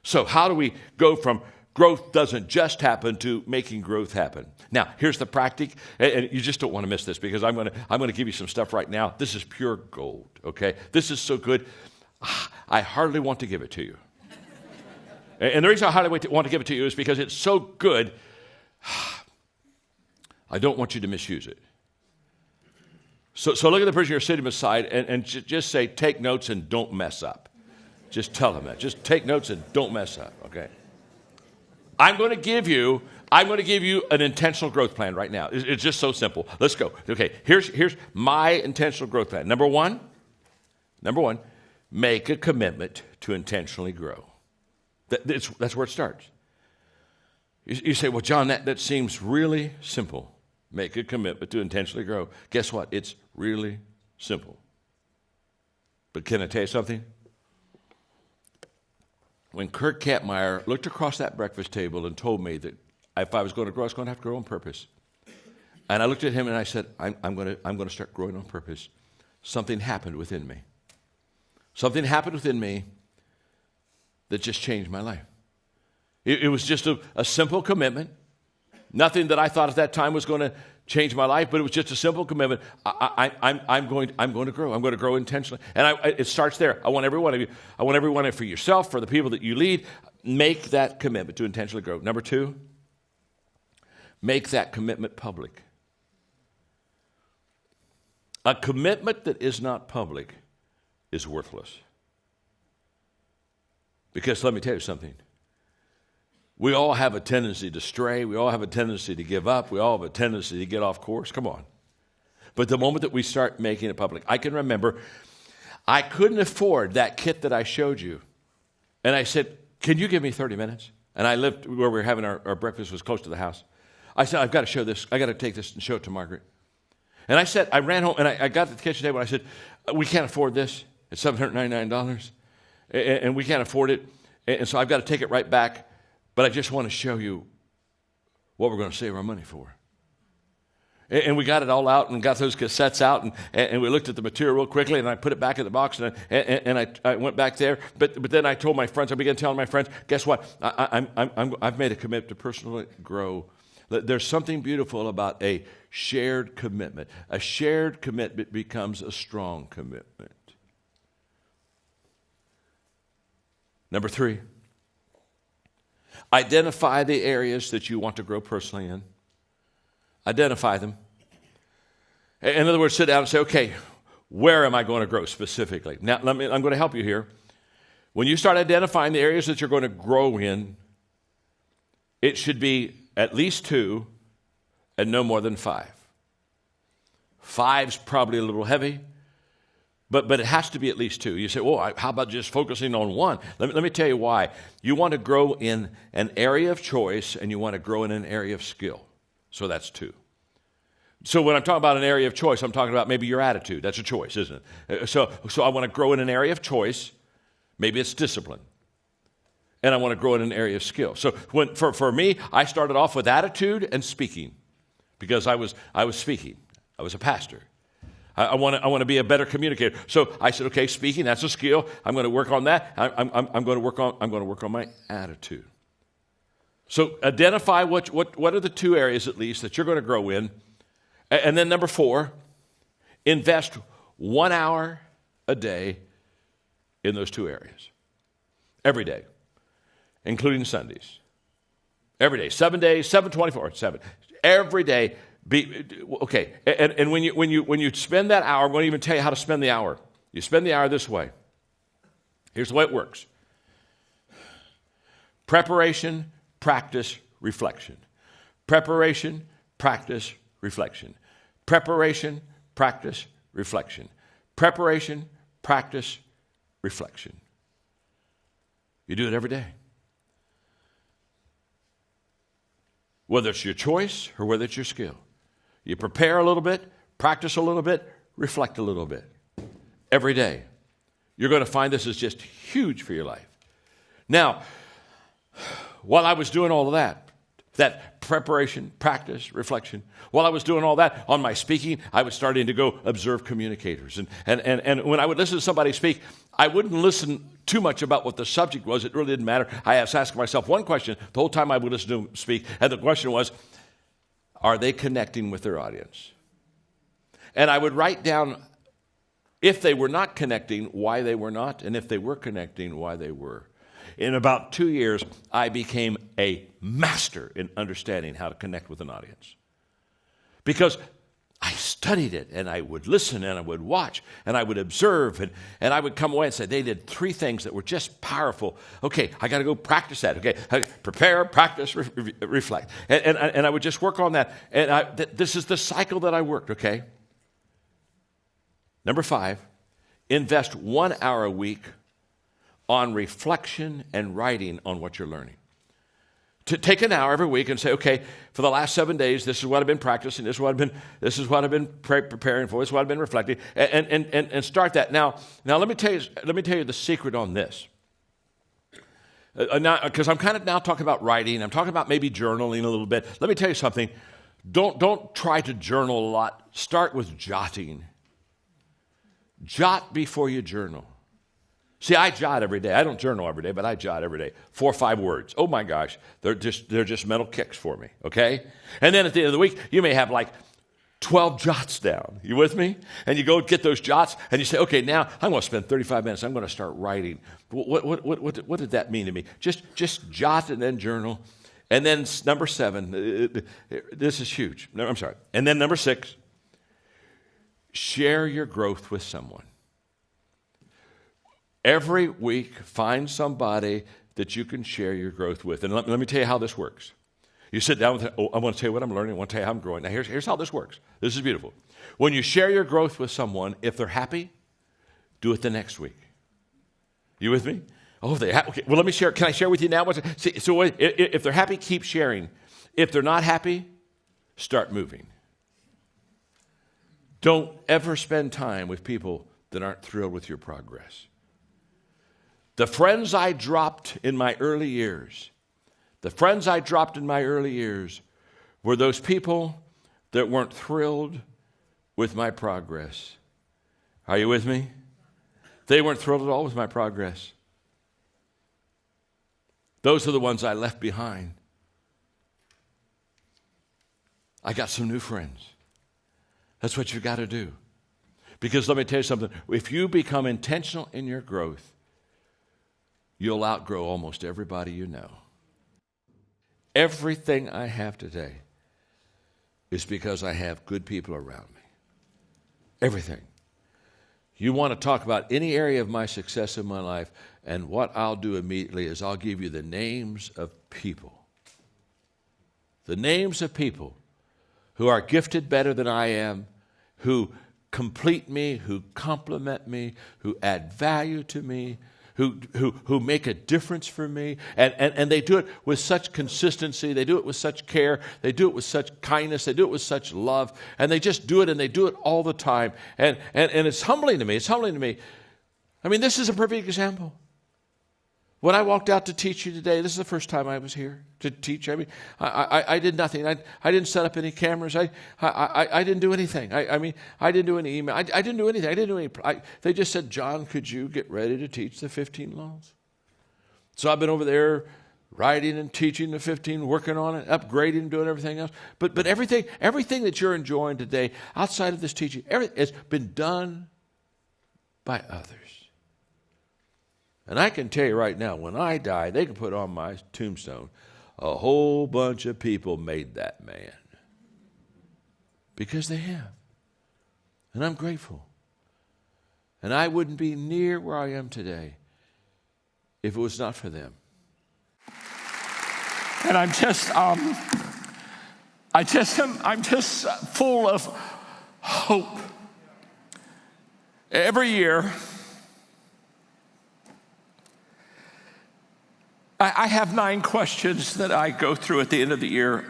So how do we go from growth doesn't just happen to making growth happen? Now, here's the practic, and you just don't want to miss this because I'm going to give you some stuff right now. This is pure gold, okay? This is so good, I hardly want to give it to you. And the reason I hardly want to give it to you is because it's so good, I don't want you to misuse it. So look at the person you're sitting beside and just say, take notes and don't mess up. Just tell them that. Just take notes and don't mess up, okay? I'm going to give you an intentional growth plan right now. It's just so simple. Let's go. Okay, here's my intentional growth plan. Number one, make a commitment to intentionally grow. That's where it starts. You say, well, John, that seems really simple. Make a commitment to intentionally grow. Guess what? It's really simple. But can I tell you something? When Kurt Kampmeyer looked across that breakfast table and told me that if I was going to grow, I was going to have to grow on purpose. And I looked at him and I said, I'm going to start growing on purpose. Something happened within me. Something happened within me that just changed my life. It was just a simple commitment. Nothing that I thought at that time was going to change my life, but it was just a simple commitment. I'm going to grow. I'm going to grow intentionally. And it starts there. I want every one of you. I want every one of you, for yourself, for the people that you lead, make that commitment to intentionally grow. Number two, make that commitment public. A commitment that is not public is worthless. Because let me tell you something. We all have a tendency to stray. We all have a tendency to give up. We all have a tendency to get off course. Come on. But the moment that we start making it public, I can remember I couldn't afford that kit that I showed you. And I said, can you give me 30 minutes? And I lived where we were having our breakfast was close to the house. I said, I've got to show this. I got to take this and show it to Margaret. And I said, I ran home and I got to the kitchen table and I said, we can't afford this. It's $799. And we can't afford it. And so I've got to take it right back. But I just want to show you what we're going to save our money for. And we got it all out and got those cassettes out and we looked at the material real quickly and I put it back in the box and I went back there. But then I told my friends, I began telling my friends, guess what? I've made a commitment to personally grow. There's something beautiful about a shared commitment. A shared commitment becomes a strong commitment. Number three. Identify the areas that you want to grow personally in. Identify them. In other words, sit down and say, okay, where am I going to grow specifically? Now, I'm going to help you here. When you start identifying the areas that you're going to grow in, it should be at least 2 and no more than 5. 5's probably a little heavy. But it has to be at least 2. You say, well, how about just focusing on 1? Let me tell you why. You want to grow in an area of choice and you want to grow in an area of skill. So that's 2. So when I'm talking about an area of choice, I'm talking about maybe your attitude. That's a choice, isn't it? So I want to grow in an area of choice. Maybe it's discipline. And I want to grow in an area of skill. So for me, I started off with attitude and speaking because I was speaking. I was a pastor. I want to be a better communicator. So I said, okay, speaking, that's a skill. I'm going to work on that. I'm going to work on my attitude. So identify what are the 2 areas at least that you're going to grow in. And then number 4, invest 1 hour a day in those 2 areas. Every day, including Sundays. Every day, 7 days, 7/24, 7. Every day. Okay, and when you spend that hour, I'm going to even tell you how to spend the hour. You spend the hour this way. Here's the way it works. Preparation, practice, reflection. Preparation, practice, reflection. Preparation, practice, reflection. Preparation, practice, reflection. You do it every day. Whether it's your choice or whether it's your skill. You prepare a little bit, practice a little bit, reflect a little bit. Every day. You're going to find this is just huge for your life. Now, while I was doing all of that preparation, practice, reflection, while I was doing all that on my speaking, I was starting to go observe communicators. And when I would listen to somebody speak, I wouldn't listen too much about what the subject was. It really didn't matter. I was asking myself one question the whole time I would listen to them speak, and the question was, are they connecting with their audience? And I would write down, if they were not connecting, why they were not, and if they were connecting, why they were. In about 2 years, I became a master in understanding how to connect with an audience. Because I studied it, and I would listen, and I would watch, and I would observe, and I would come away and say, they did 3 things that were just powerful. Okay, I got to go practice that. Okay, prepare, practice, reflect. And I would just work on that. And this is the cycle that I worked, okay? Number 5, invest 1 hour a week on reflection and writing on what you're learning. To take an hour every week and say, okay, for the last 7 days, this is what I've been practicing, this is what I've been preparing for, this is what I've been reflecting, and start that. Now let me tell you the secret on this. Because I'm kind of now talking about writing, I'm talking about maybe journaling a little bit. Let me tell you something. Don't try to journal a lot. Start with jotting. Jot before you journal. See, I jot every day. I don't journal every day, but I jot every day. 4 or 5 words. Oh my gosh, they're just mental kicks for me, okay? And then at the end of the week, you may have like 12 jots down. You with me? And you go get those jots, and you say, okay, now I'm going to spend 35 minutes. I'm going to start writing. What did that mean to me? Just jot and then journal. And then number 7, this is huge. No, I'm sorry. And then number 6, share your growth with someone. Every week, find somebody that you can share your growth with. And let me tell you how this works. You sit down with, I want to tell you what I'm learning. I want to tell you how I'm growing. Now, here's how this works. This is beautiful. When you share your growth with someone, if they're happy, do it the next week. You with me? Oh, they okay. Well, let me share. Can I share with you now? So if they're happy, keep sharing. If they're not happy, start moving. Don't ever spend time with people that aren't thrilled with your progress. The friends I dropped in my early years, were those people that weren't thrilled with my progress. Are you with me? They weren't thrilled at all with my progress. Those are the ones I left behind. I got some new friends. That's what you got to do. Because let me tell you something. If you become intentional in your growth, you'll outgrow almost everybody you know. Everything I have today is because I have good people around me. Everything. You want to talk about any area of my success in my life, and what I'll do immediately is I'll give you the names of people. The names of people who are gifted better than I am, who complete me, who complement me, who add value to me, who make a difference for me, and they do it with such consistency, they do it with such care, they do it with such kindness, they do it with such love, and they just do it, and they do it all the time, and it's humbling to me. It's humbling to me. I mean, this is a perfect example. When I walked out to teach you today, this is the first time I was here to teach. I mean, I did nothing. I didn't set up any cameras. I didn't do anything. I didn't do any email. I didn't do anything. They just said, John, could you get ready to teach the 15 laws? So I've been over there writing and teaching the 15, working on it, upgrading, doing everything else. But everything that you're enjoying today, outside of this teaching, has been done by others. And I can tell you right now, when I die, they can put on my tombstone, a whole bunch of people made that man. Because they have. And I'm grateful. And I wouldn't be near where I am today if it was not for them. And I'm just full of hope. Every year, I have 9 questions that I go through at the end of the year.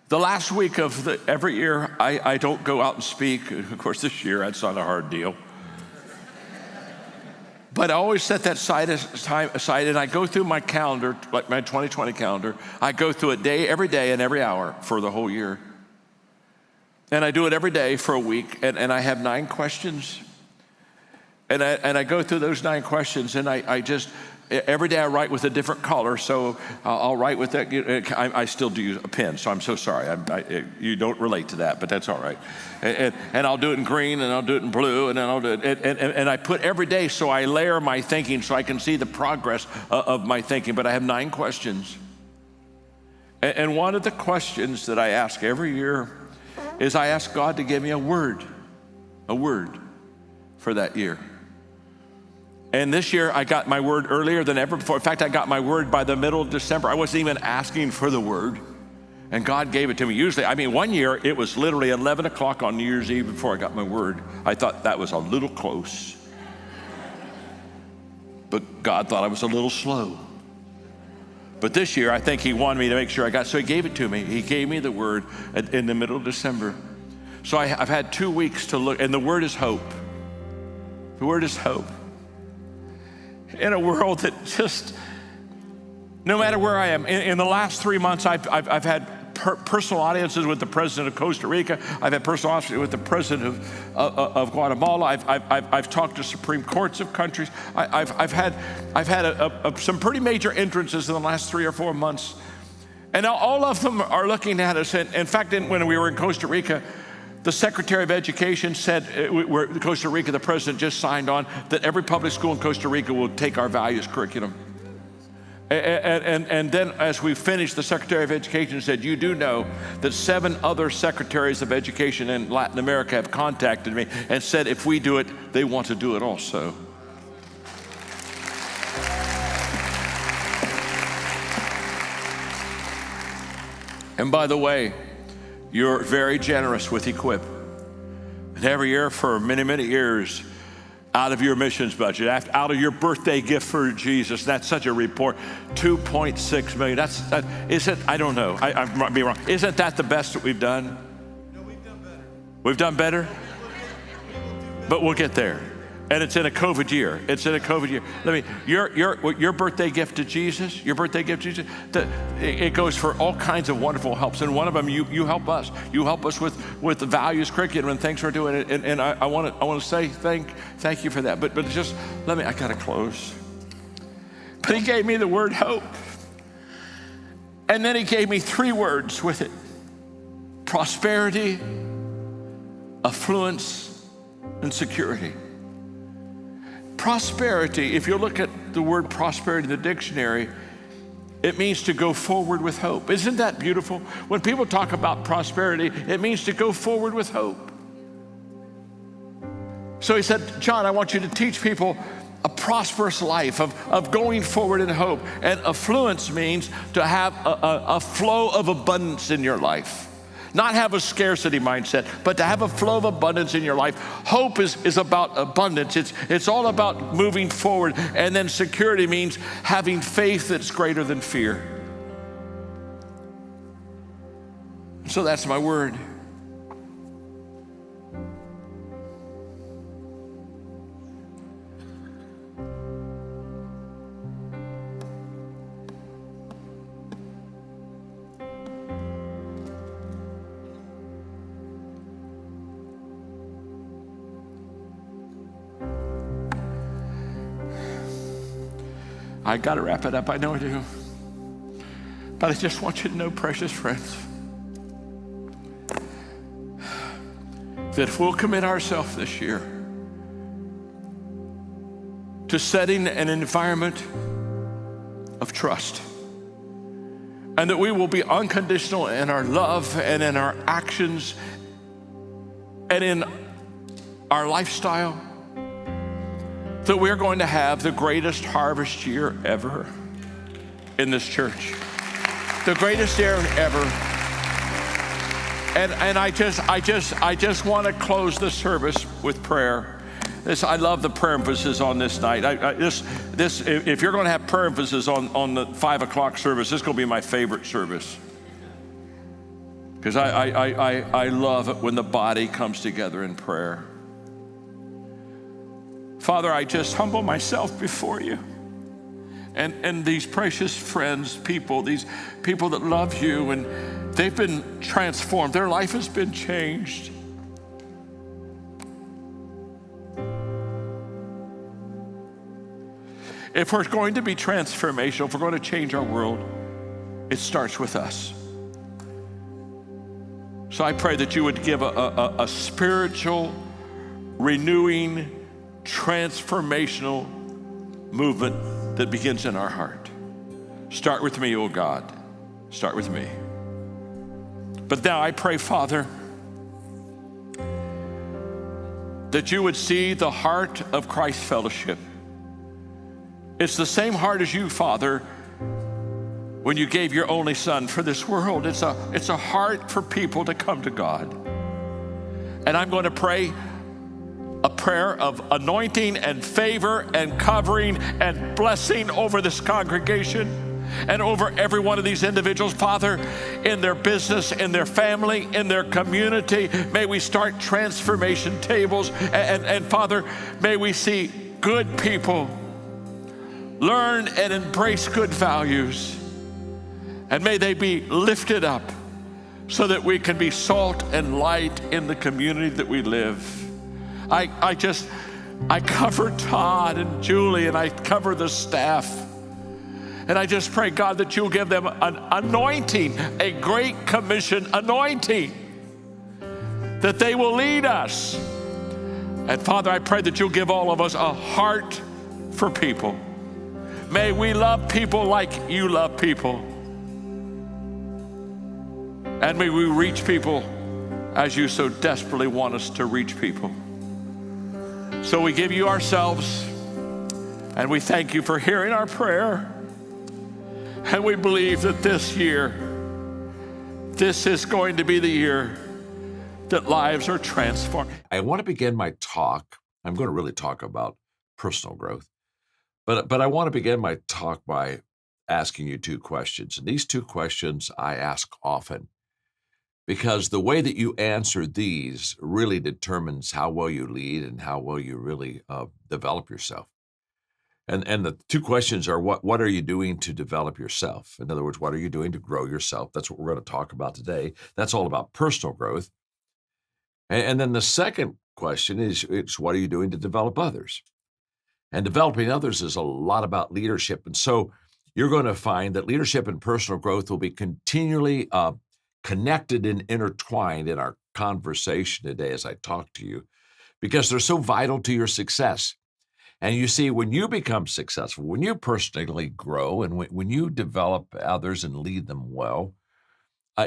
The last week of every year, I don't go out and speak. Of course, this year, that's not a hard deal. But I always set that time aside, and I go through my calendar, like my 2020 calendar. I go through it every day and every hour for the whole year. And I do it every day for a week, and I have 9 questions. And I go through those 9 questions, and I just, every day I write with a different color, so I'll write with that. I still do use a pen, so I'm so sorry. You don't relate to that, but that's all right. And I'll do it in green, and I'll do it in blue, and then I'll do it. And I put every day, so I layer my thinking so I can see the progress of my thinking. But I have 9 questions. And one of the questions that I ask every year is I ask God to give me a word for that year. And this year I got my word earlier than ever before. In fact, I got my word by the middle of December. I wasn't even asking for the word, and God gave it to me. Usually, one year it was literally 11 o'clock on New Year's Eve before I got my word. I thought that was a little close. But God thought I was a little slow. But this year, I think he wanted me to make sure I got, so he gave it to me. He gave me the word in the middle of December. So I've had 2 weeks to look, and the word is hope. The word is hope. In a world that just, no matter where I am, in the last 3 months, I've had personal audiences with the president of Costa Rica. I've had personal audiences with the president of Guatemala. I've talked to Supreme Courts of countries. I've had some pretty major entrances in the last 3 or 4 months, and all of them are looking at us. And in fact, when we were in Costa Rica, the Secretary of Education said, Costa Rica, the president just signed on that every public school in Costa Rica will take our values curriculum. And then as we finished, the Secretary of Education said, you do know that 7 other secretaries of education in Latin America have contacted me and said if we do it, they want to do it also. And by the way, you're very generous with Equip. And every year for many, many years, out of your missions budget, out of your birthday gift for Jesus. That's such a report, $2.6 million. Is it, I don't know, I might be wrong. Isn't that the best that we've done? No, we've done better. We've done better? But we'll get there. And it's in a COVID year. It's in a COVID year. Your birthday gift to Jesus, it goes for all kinds of wonderful helps. And one of them, you help us. You help us with the values curriculum and things we're doing. And I want to say thank you for that. But just I gotta close. But he gave me the word hope. And then he gave me 3 words with it: prosperity, affluence, and security. Prosperity, if you look at the word prosperity in the dictionary, it means to go forward with hope. Isn't that beautiful? When people talk about prosperity, it means to go forward with hope. So he said, John, I want you to teach people a prosperous life of going forward in hope. And affluence means to have a flow of abundance in your life. Not have a scarcity mindset, but to have a flow of abundance in your life. Hope is about abundance. It's all about moving forward. And then security means having faith that's greater than fear. So that's my word. I got to wrap it up, I know I do. But I just want you to know, precious friends, that if we'll commit ourselves this year to setting an environment of trust, and that we will be unconditional in our love and in our actions and in our lifestyle, that we're going to have the greatest harvest year ever in this church. The greatest year ever. And I just want to close the service with prayer. I love the prayer emphasis on this night. If you're going to have prayer emphasis on the 5 o'clock service, this is going to be my favorite service. Because I love it when the body comes together in prayer. Father, I just humble myself before you. And these precious friends, these people that love you, and they've been transformed. Their life has been changed. If we're going to be transformational, if we're going to change our world, it starts with us. So I pray that you would give a spiritual, renewing, transformational movement that begins in our heart. Start with me, oh God. Start with me. But now I pray, Father, that you would see the heart of Christ Fellowship. It's the same heart as you, Father, when you gave your only Son for this world. It's a heart for people to come to God. And I'm going to pray a prayer of anointing and favor and covering and blessing over this congregation and over every one of these individuals, Father, in their business, in their family, in their community. May we start transformation tables. And Father, may we see good people learn and embrace good values. And may they be lifted up so that we can be salt and light in the community that we live. I cover Todd and Julie, and I cover the staff. And I just pray, God, that you'll give them an anointing, a great commission anointing, that they will lead us. And Father, I pray that you'll give all of us a heart for people. May we love people like you love people. And may we reach people as you so desperately want us to reach people. So we give you ourselves, and we thank you for hearing our prayer. And we believe that this year, this is going to be the year that lives are transformed. I want to begin my talk. I'm going to really talk about personal growth, but I want to begin my talk by asking you two questions. And these two questions I ask often, because the way that you answer these really determines how well you lead and how well you really develop yourself. And the two questions are, what are you doing to develop yourself? In other words, what are you doing to grow yourself? That's what we're going to talk about today. That's all about personal growth. And then the second question is what are you doing to develop others? And developing others is a lot about leadership. And so you're going to find that leadership and personal growth will be continually connected and intertwined in our conversation today as I talk to you, because they're so vital to your success. And you see, when you become successful, when you personally grow, and when you develop others and lead them well,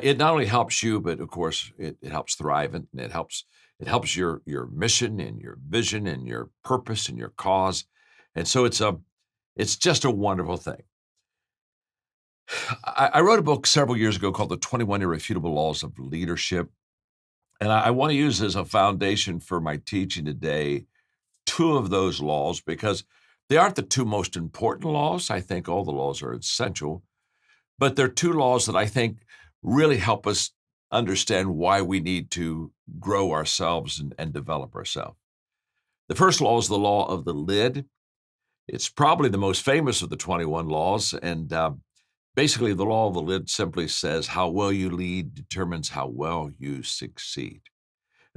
it not only helps you, but of course it helps thrive, and it helps your mission and your vision and your purpose and your cause. And so it's just a wonderful thing. I wrote a book several years ago called The 21 Irrefutable Laws of Leadership. And I want to use as a foundation for my teaching today two of those laws, because they aren't the two most important laws. I think all the laws are essential, but they're two laws that I think really help us understand why we need to grow ourselves and develop ourselves. The first law is the law of the lid. It's probably the most famous of the 21 laws, and basically the law of the lid simply says how well you lead determines how well you succeed.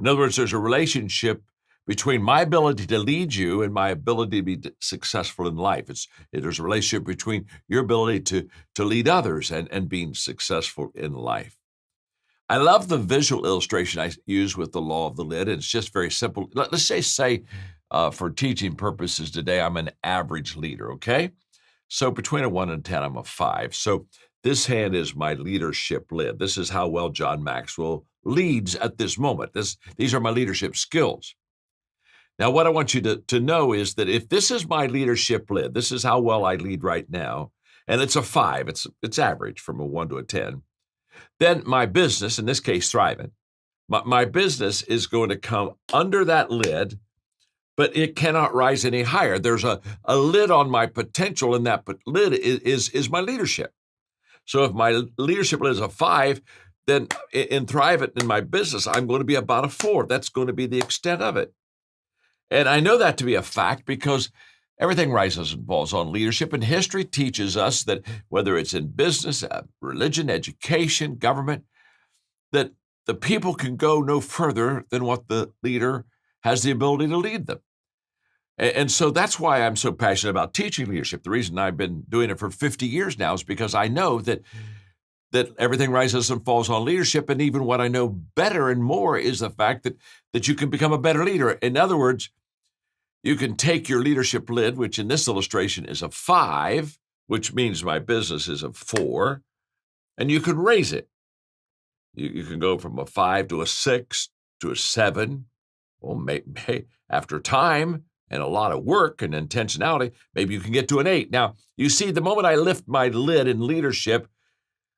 In other words, there's a relationship between my ability to lead you and my ability to be successful in life. There's a relationship between your ability to lead others and being successful in life. I love the visual illustration I use with the law of the lid. It's just very simple. Let's say for teaching purposes today, I'm an average leader, okay? So between a 1 and 10, I'm a 5. So this hand is my leadership lid. This is how well John Maxwell leads at this moment. These are my leadership skills. Now, what I want you to know is that if this is my leadership lid, this is how well I lead right now, and it's a 5, it's average from a 1 to a 10, then my business, in this case, thriving, my business is going to come under that lid, but it cannot rise any higher. There's a lid on my potential, and that lid is my leadership. So if my leadership lid is a 5, then in thriving in my business, I'm going to be about a 4. That's going to be the extent of it. And I know that to be a fact because everything rises and falls on leadership, and history teaches us that whether it's in business, religion, education, government, that the people can go no further than what the leader has the ability to lead them. And so that's why I'm so passionate about teaching leadership. The reason I've been doing it for 50 years now is because I know that everything rises and falls on leadership. And even what I know better and more is the fact that you can become a better leader. In other words, you can take your leadership lid, which in this illustration is a 5, which means my business is a 4, and you can raise it. You can go from a 5 to a 6 to a 7. Well, after time and a lot of work and intentionality, maybe you can get to an 8. Now, you see, the moment I lift my lid in leadership,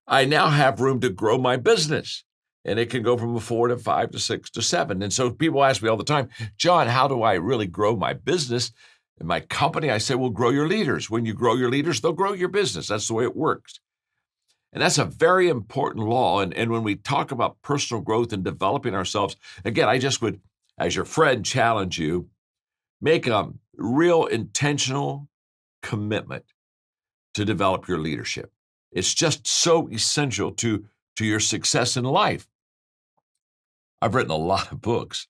I now have room to grow my business. And it can go from a 4 to 5 to 6 to 7. And so people ask me all the time, John, how do I really grow my business and my company? I say, well, grow your leaders. When you grow your leaders, they'll grow your business. That's the way it works. And that's a very important law. And when we talk about personal growth and developing ourselves, again, I just would, as your friend, challenge you, make a real intentional commitment to develop your leadership. It's just so essential to your success in life. I've written a lot of books,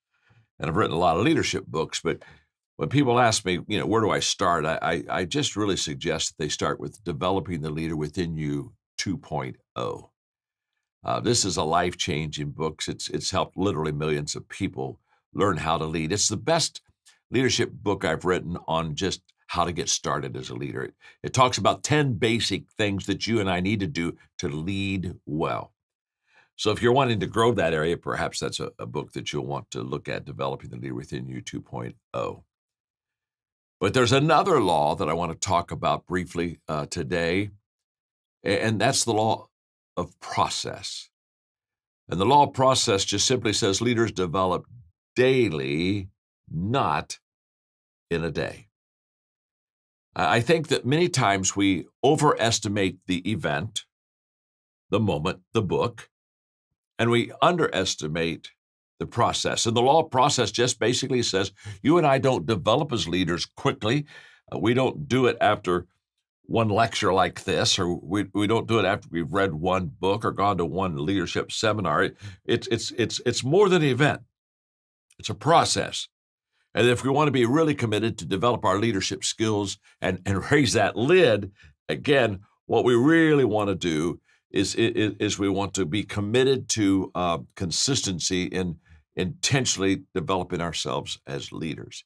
and I've written a lot of leadership books, but when people ask me, where do I start? I just really suggest that they start with Developing the Leader Within You 2.0. This is a life-changing book. It's helped literally millions of people learn how to lead. It's the best leadership book I've written on just how to get started as a leader. It talks about 10 basic things that you and I need to do to lead well. So if you're wanting to grow that area, perhaps that's a book that you'll want to look at, Developing the Leader Within You 2.0. But there's another law that I want to talk about briefly today, and that's the law of process. And the law of process just simply says leaders develop daily, not in a day. I think that many times we overestimate the event, the moment, the book, and we underestimate the process. And the law of process just basically says you and I don't develop as leaders quickly. We don't do it after one lecture like this, or we don't do it after we've read one book or gone to one leadership seminar. It's more than an event. It's a process. And if we want to be really committed to develop our leadership skills and raise that lid, again, what we really want to do is we want to be committed to consistency in intentionally developing ourselves as leaders.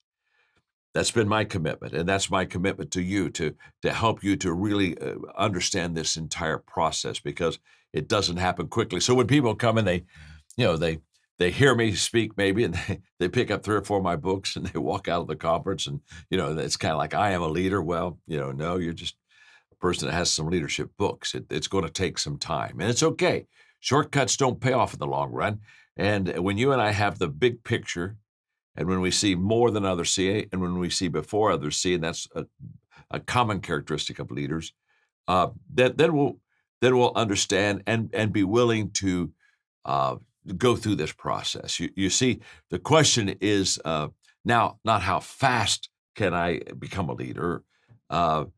That's been my commitment, and that's my commitment to you to help you to really understand this entire process, because it doesn't happen quickly. So when people come and they hear me speak maybe, and they pick up 3 or 4 of my books and they walk out of the conference, and it's kind of like, I am a leader. Well, no, you're just a person that has some leadership books. It's going to take some time, and it's okay. Shortcuts don't pay off in the long run. And when you and I have the big picture, and when we see more than others see, and when we see before others see, and that's a common characteristic of leaders, then we'll understand and be willing to go through this process. You see, the question is now not how fast can I become a leader, but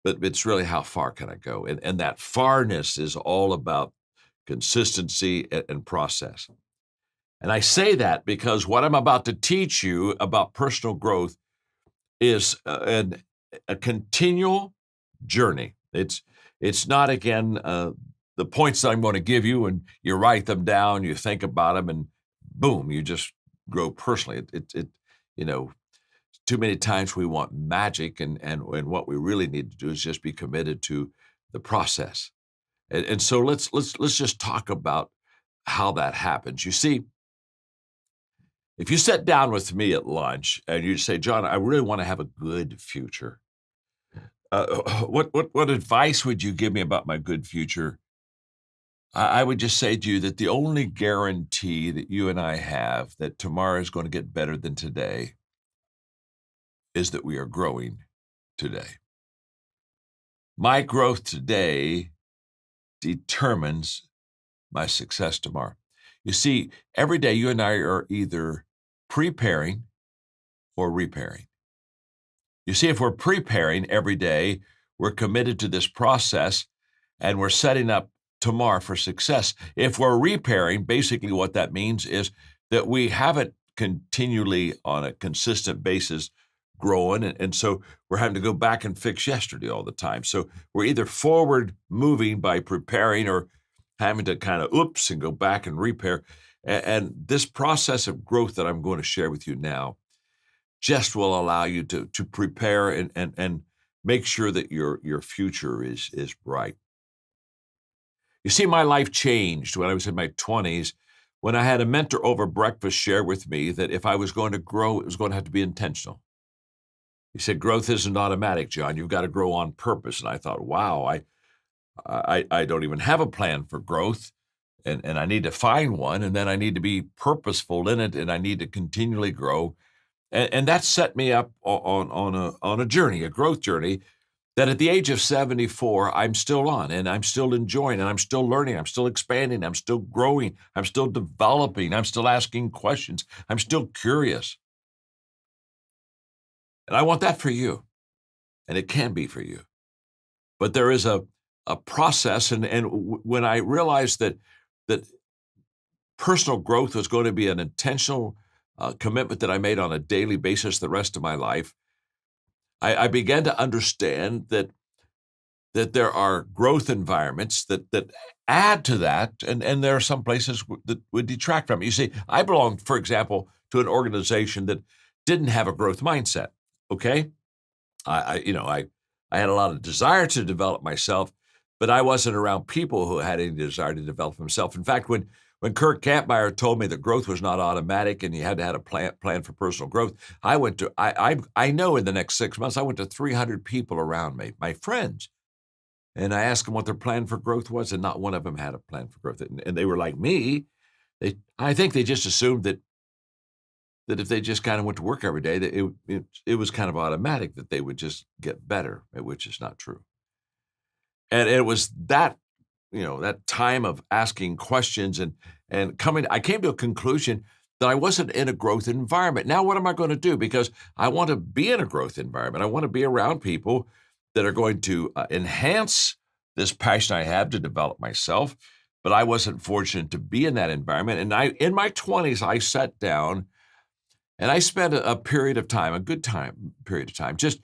it's really how far can I go? And that farness is all about consistency and process. And I say that because what I'm about to teach you about personal growth is a continual journey. It's not, again, the points that I'm going to give you, and you write them down, you think about them, and boom, you just grow personally. Too many times we want magic, and what we really need to do is just be committed to the process. And so let's just talk about how that happens. You see, if you sit down with me at lunch and you say, John, I really want to have a good future, what advice would you give me about my good future? I would just say to you that the only guarantee that you and I have that tomorrow is going to get better than today is that we are growing today. My growth today determines my success tomorrow. You see, every day you and I are either preparing or repairing. You see, if we're preparing every day, we're committed to this process and we're setting up tomorrow for success. If we're repairing, basically what that means is that we haven't continually on a consistent basis growing. And so we're having to go back and fix yesterday all the time. So we're either forward moving by preparing or having to kind of oops and go back and repair. And this process of growth that I'm going to share with you now just will allow you to prepare and make sure that your future is bright. You see, my life changed when I was in my 20s when I had a mentor over breakfast share with me that if I was going to grow, it was going to have to be intentional. He said, growth isn't automatic, John. You've got to grow on purpose. And I thought, wow, I don't even have a plan for growth. And I need to find one. And then I need to be purposeful in it. And I need to continually grow. And that set me up on a journey, a growth journey that at the age of 74, I'm still on, and I'm still enjoying, and I'm still learning, I'm still expanding, I'm still growing, I'm still developing, I'm still asking questions, I'm still curious. And I want that for you, and it can be for you. But there is a process, and when I realized that personal growth was going to be an intentional commitment that I made on a daily basis the rest of my life, I began to understand that there are growth environments that add to that, and there are some places that would detract from it. You see, I belonged, for example, to an organization that didn't have a growth mindset. Okay, I had a lot of desire to develop myself, but I wasn't around people who had any desire to develop themselves. In fact, when Kurt Kampmeyer told me that growth was not automatic and you had to have a plan for personal growth, I know in the next 6 months I went to 300 people around me, my friends, and I asked them what their plan for growth was, and not one of them had a plan for growth. And they were like me. I think they just assumed that if they just kind of went to work every day, that it was kind of automatic that they would just get better, which is not true. And it was that, that time of asking questions and I came to a conclusion that I wasn't in a growth environment. Now, what am I going to do? Because I want to be in a growth environment. I want to be around people that are going to enhance this passion I have to develop myself. But I wasn't fortunate to be in that environment. And in my 20s, I sat down and I spent a period of time, period of time, just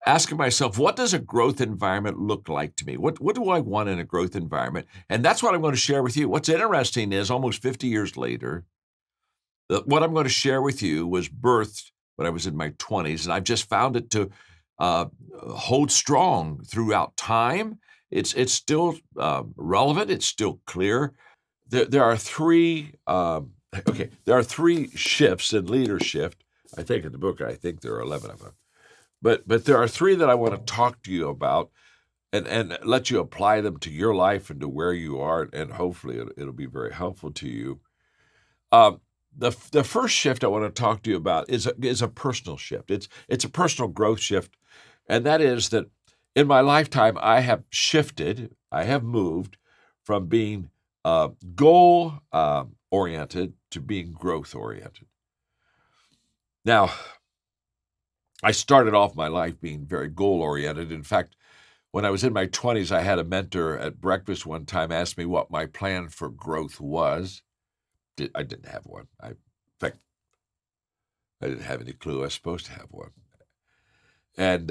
asking myself, what does a growth environment look like to me? What do I want in a growth environment? And that's what I'm going to share with you. What's interesting is almost 50 years later, what I'm going to share with you was birthed when I was in my 20s, and I've just found it to hold strong throughout time. It's still relevant. It's still clear. There are three shifts in leadership. I think in the book, I think there are 11 of them. But there are three that I want to talk to you about and let you apply them to your life and to where you are, and hopefully it'll be very helpful to you. The first shift I want to talk to you about is a personal shift. It's a personal growth shift, and that is that in my lifetime I have moved from being goal oriented to being growth oriented. Now, I started off my life being very goal-oriented. In fact, when I was in my 20s, I had a mentor at breakfast one time ask me what my plan for growth was. I didn't have one. In fact, I didn't have any clue I was supposed to have one. And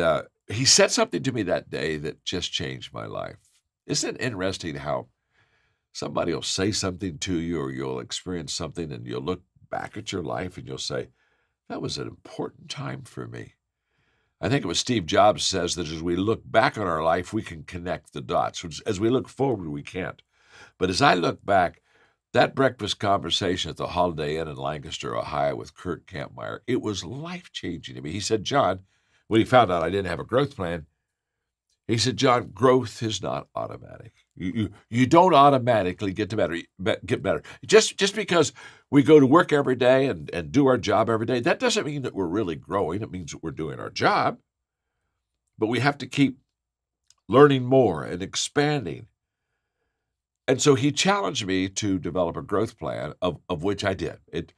he said something to me that day that just changed my life. Isn't it interesting how somebody will say something to you, or you'll experience something and you'll look back at your life and you'll say, that was an important time for me. I think it was Steve Jobs says that as we look back on our life, we can connect the dots. As we look forward, we can't. But as I look back, that breakfast conversation at the Holiday Inn in Lancaster, Ohio with Kurt Kampmeyer, it was life-changing to me. He said, John, when he found out I didn't have a growth plan, he said, John, growth is not automatic. You don't automatically get better. Just because we go to work every day and do our job every day, that doesn't mean that we're really growing. It means that we're doing our job. But we have to keep learning more and expanding. And so he challenged me to develop a growth plan, of which I did.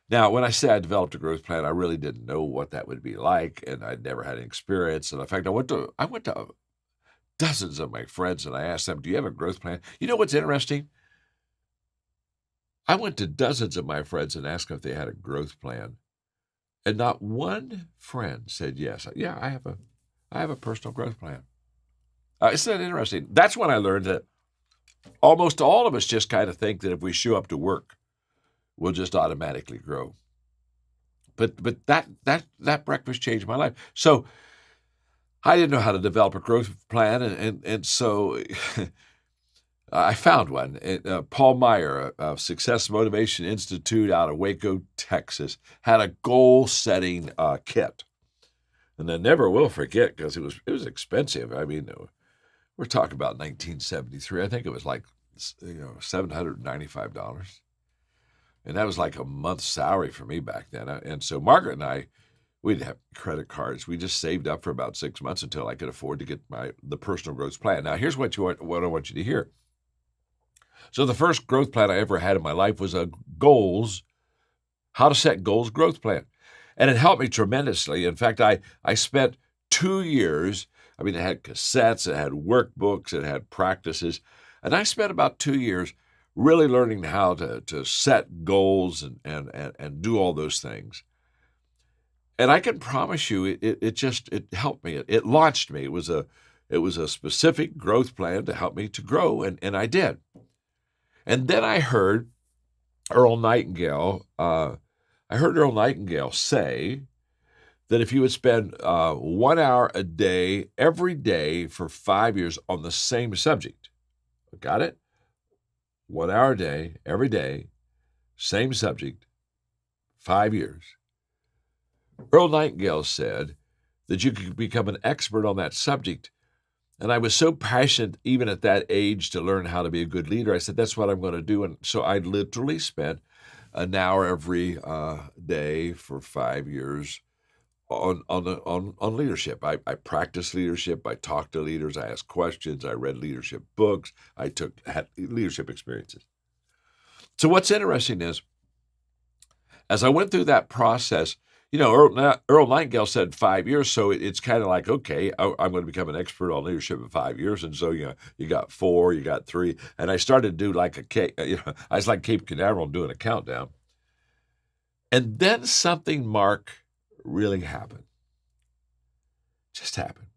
Now, when I say I developed a growth plan, I really didn't know what that would be like, and I'd never had any experience. And in fact, I went to dozens of my friends, and I asked them, do you have a growth plan? You know what's interesting? I went to dozens of my friends and asked them if they had a growth plan. And not one friend said yes. Yeah, I have a personal growth plan. Isn't that interesting? That's when I learned that almost all of us just kind of think that if we show up to work, we'll just automatically grow. But that breakfast changed my life. So I didn't know how to develop a growth plan, and so I found one. Paul Meyer of Success Motivation Institute out of Waco, Texas, had a goal-setting kit, and I never will forget because it was expensive. I mean, we're talking about 1973. I think it was like $795, and that was like a month's salary for me back then. And so Margaret and I, we didn't have credit cards. We just saved up for about 6 months until I could afford to get the personal growth plan. Now, here's what I want you to hear. So the first growth plan I ever had in my life was a how to set goals growth plan. And it helped me tremendously. In fact, I spent 2 years, I mean, it had cassettes, it had workbooks, it had practices. And I spent about 2 years really learning how to set goals and do all those things. And I can promise you, it helped me. It launched me. It was a specific growth plan to help me to grow, and I did. And then I heard Earl Nightingale. I heard Earl Nightingale say that if you would spend 1 hour a day, every day for 5 years on the same subject, got it? 1 hour a day, every day, same subject, 5 years. Earl Nightingale said that you could become an expert on that subject. And I was so passionate, even at that age, to learn how to be a good leader. I said, that's what I'm going to do. And so I literally spent an hour every day for 5 years on leadership. I practiced leadership. I talked to leaders. I asked questions. I read leadership books. Had leadership experiences. So what's interesting is, as I went through that process, Earl Nightingale said 5 years, so it's kind of like, okay, I'm going to become an expert on leadership in 5 years. And so, you got 4, you got 3. And I started to do like I was like Cape Canaveral doing a countdown. And then something, Mark, really happened. Just happened.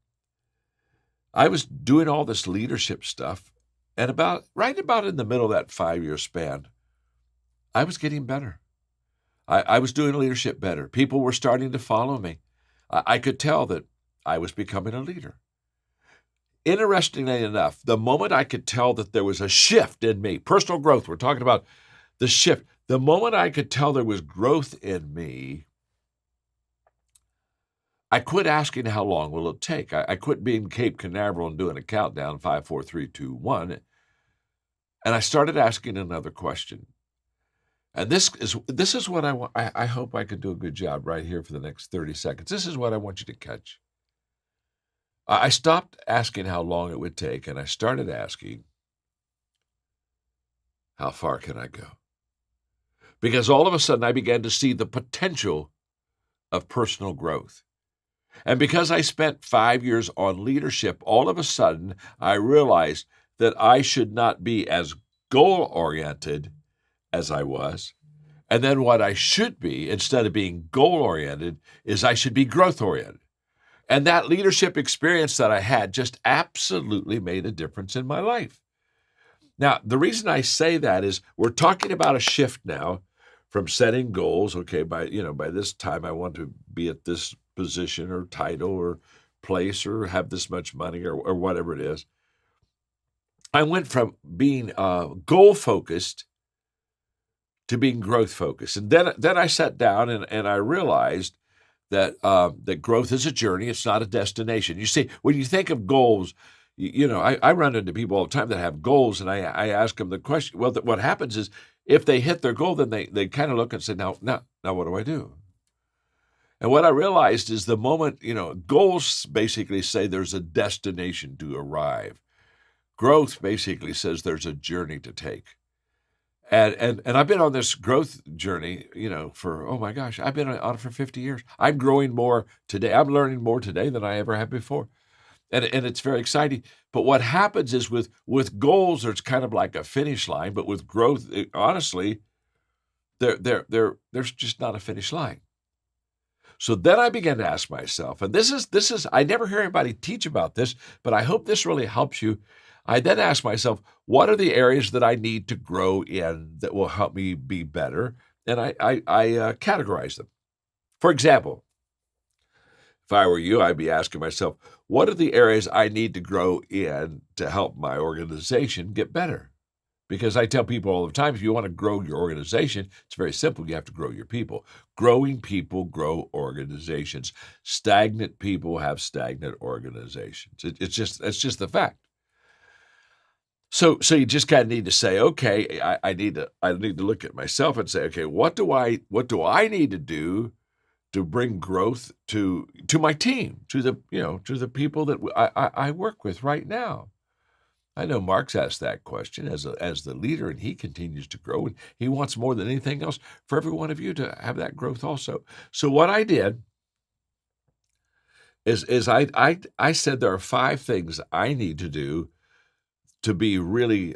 I was doing all this leadership stuff, and right about in the middle of that 5-year span, I was getting better. I was doing leadership better. People were starting to follow me. I could tell that I was becoming a leader. Interestingly enough, the moment I could tell that there was a shift in me, personal growth, we're talking about the shift. The moment I could tell there was growth in me, I quit asking how long will it take. I quit being Cape Canaveral and doing a countdown, 5, 4, 3, 2, 1. And I started asking another question. And this is what I want. I hope I could do a good job right here for the next 30 seconds. This is what I want you to catch. I stopped asking how long it would take, and I started asking, how far can I go? Because all of a sudden I began to see the potential of personal growth. And because I spent 5 years on leadership, all of a sudden I realized that I should not be as goal-oriented as I was. And then what I should be, instead of being goal-oriented, is I should be growth-oriented. And that leadership experience that I had just absolutely made a difference in my life. Now, the reason I say that is we're talking about a shift now from setting goals. Okay, by this time I want to be at this position or title or place or have this much money or whatever it is. I went from being goal-focused to being growth-focused. And then I sat down and I realized that that growth is a journey. It's not a destination. You see, when you think of goals, I run into people all the time that have goals, and I ask them the question, well, what happens is if they hit their goal, then they kind of look and say, now, what do I do? And what I realized is the moment, goals basically say there's a destination to arrive. Growth basically says there's a journey to take. And I've been on this growth journey, for, oh my gosh, I've been on it for 50 years. I'm growing more today. I'm learning more today than I ever have before. And it's very exciting. But what happens is with goals, there's kind of like a finish line. But with growth, honestly, there's just not a finish line. So then I began to ask myself, and this is I never hear anybody teach about this, but I hope this really helps you. I then asked myself, what are the areas that I need to grow in that will help me be better? And I categorize them. For example, if I were you, I'd be asking myself, what are the areas I need to grow in to help my organization get better? Because I tell people all the time, if you want to grow your organization, it's very simple. You have to grow your people. Growing people grow organizations. Stagnant people have stagnant organizations. It's just the fact. So you just kind of need to say, okay, I need to look at myself and say, okay, what do I need to do to bring growth to my team, to the people that I work with right now? I know Mark's asked that question as the leader, and he continues to grow, and he wants more than anything else for every one of you to have that growth also. So what I did is I said there are 5 things I need to do to be really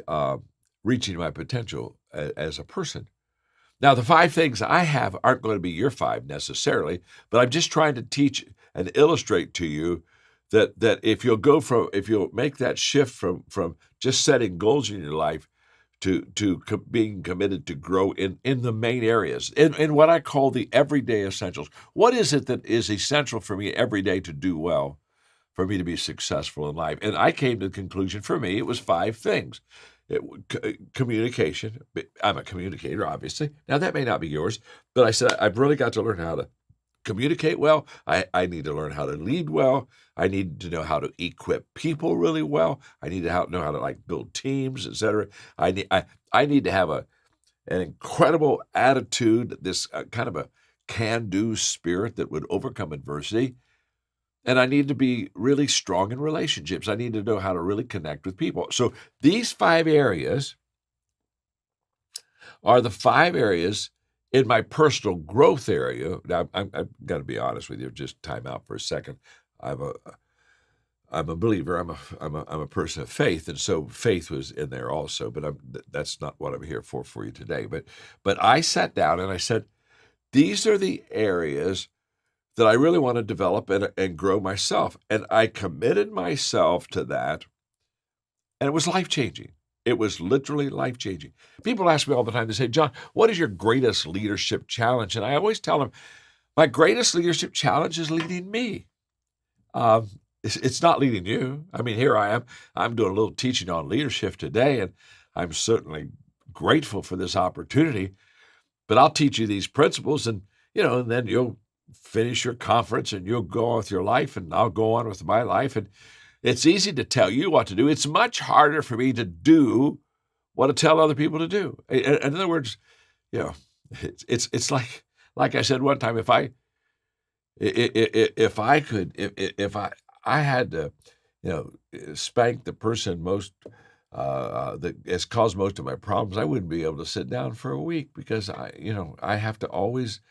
reaching my potential as a person. Now, the 5 things I have aren't going to be your 5 necessarily, but I'm just trying to teach and illustrate to you that if you'll make that shift from just setting goals in your life to being committed to grow in the main areas, in what I call the everyday essentials. What is it that is essential for me every day to do well, for me to be successful in life? And I came to the conclusion, for me, it was 5 things. Communication. I'm a communicator, obviously. Now, that may not be yours, but I said I've really got to learn how to communicate well. I need to learn how to lead well. I need to know how to equip people really well. I need to know how to like build teams, etc. I need to have an incredible attitude, this kind of a can-do spirit that would overcome adversity. And I need to be really strong in relationships. I need to know how to really connect with people. So these 5 areas are the 5 areas in my personal growth area. Now, I've got to be honest with you. Just time out for a second. I'm a believer. I'm a person of faith, and so faith was in there also. But that's not what I'm here for you today. But I sat down and I said, these are the areas that I really want to develop and grow myself. And I committed myself to that, and it was life-changing. It was literally life-changing. People ask me all the time, they say, John, what is your greatest leadership challenge? And I always tell them, my greatest leadership challenge is leading me. It's not leading you. I mean, here I am. I'm doing a little teaching on leadership today, and I'm certainly grateful for this opportunity. But I'll teach you these principles, and then you'll finish your conference and you'll go on with your life, and I'll go on with my life. And it's easy to tell you what to do. It's much harder for me to do what to tell other people to do. In other words, it's like I said one time, if I had to, spank the person that has caused most of my problems, I wouldn't be able to sit down for a week, because I have to always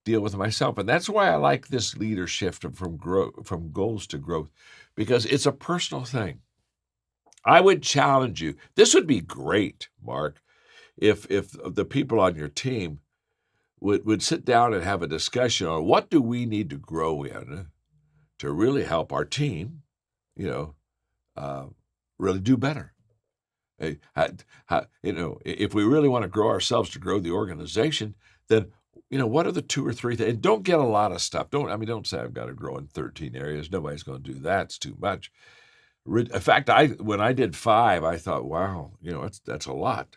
deal with myself. And that's why I like this leadership from goals to growth, because it's a personal thing. I would challenge you. This would be great, Mark, if the people on your team would sit down and have a discussion on what do we need to grow in to really help our team, really do better. If we really want to grow ourselves to grow the organization, then what are the 2 or 3 things? And don't get a lot of stuff. Don't say I've got to grow in 13 areas. Nobody's going to do that. It's too much. In fact, when I did 5, I thought, wow, that's a lot.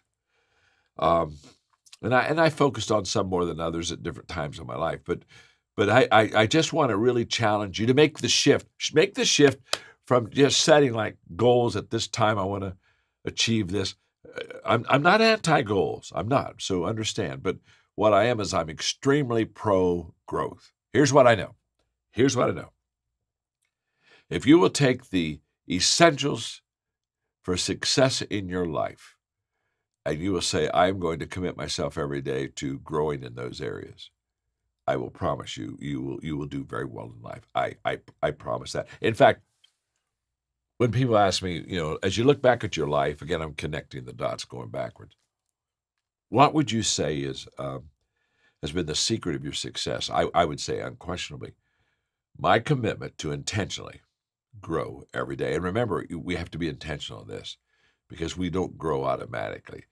And I focused on some more than others at different times in my life. But I just want to really challenge you to make the shift. Make the shift from just setting like goals at this time. I want to achieve this. I'm not anti-goals. I'm not. So understand. But what I am is I'm extremely pro-growth. Here's what I know. If you will take the essentials for success in your life, and you will say, I'm going to commit myself every day to growing in those areas, I will promise you, you will do very well in life. I promise that. In fact, when people ask me, as you look back at your life, again, I'm connecting the dots going backwards. What would you say is has been the secret of your success. I would say unquestionably. My commitment to intentionally grow every day. And remember, we have to be intentional in this because we don't grow automatically.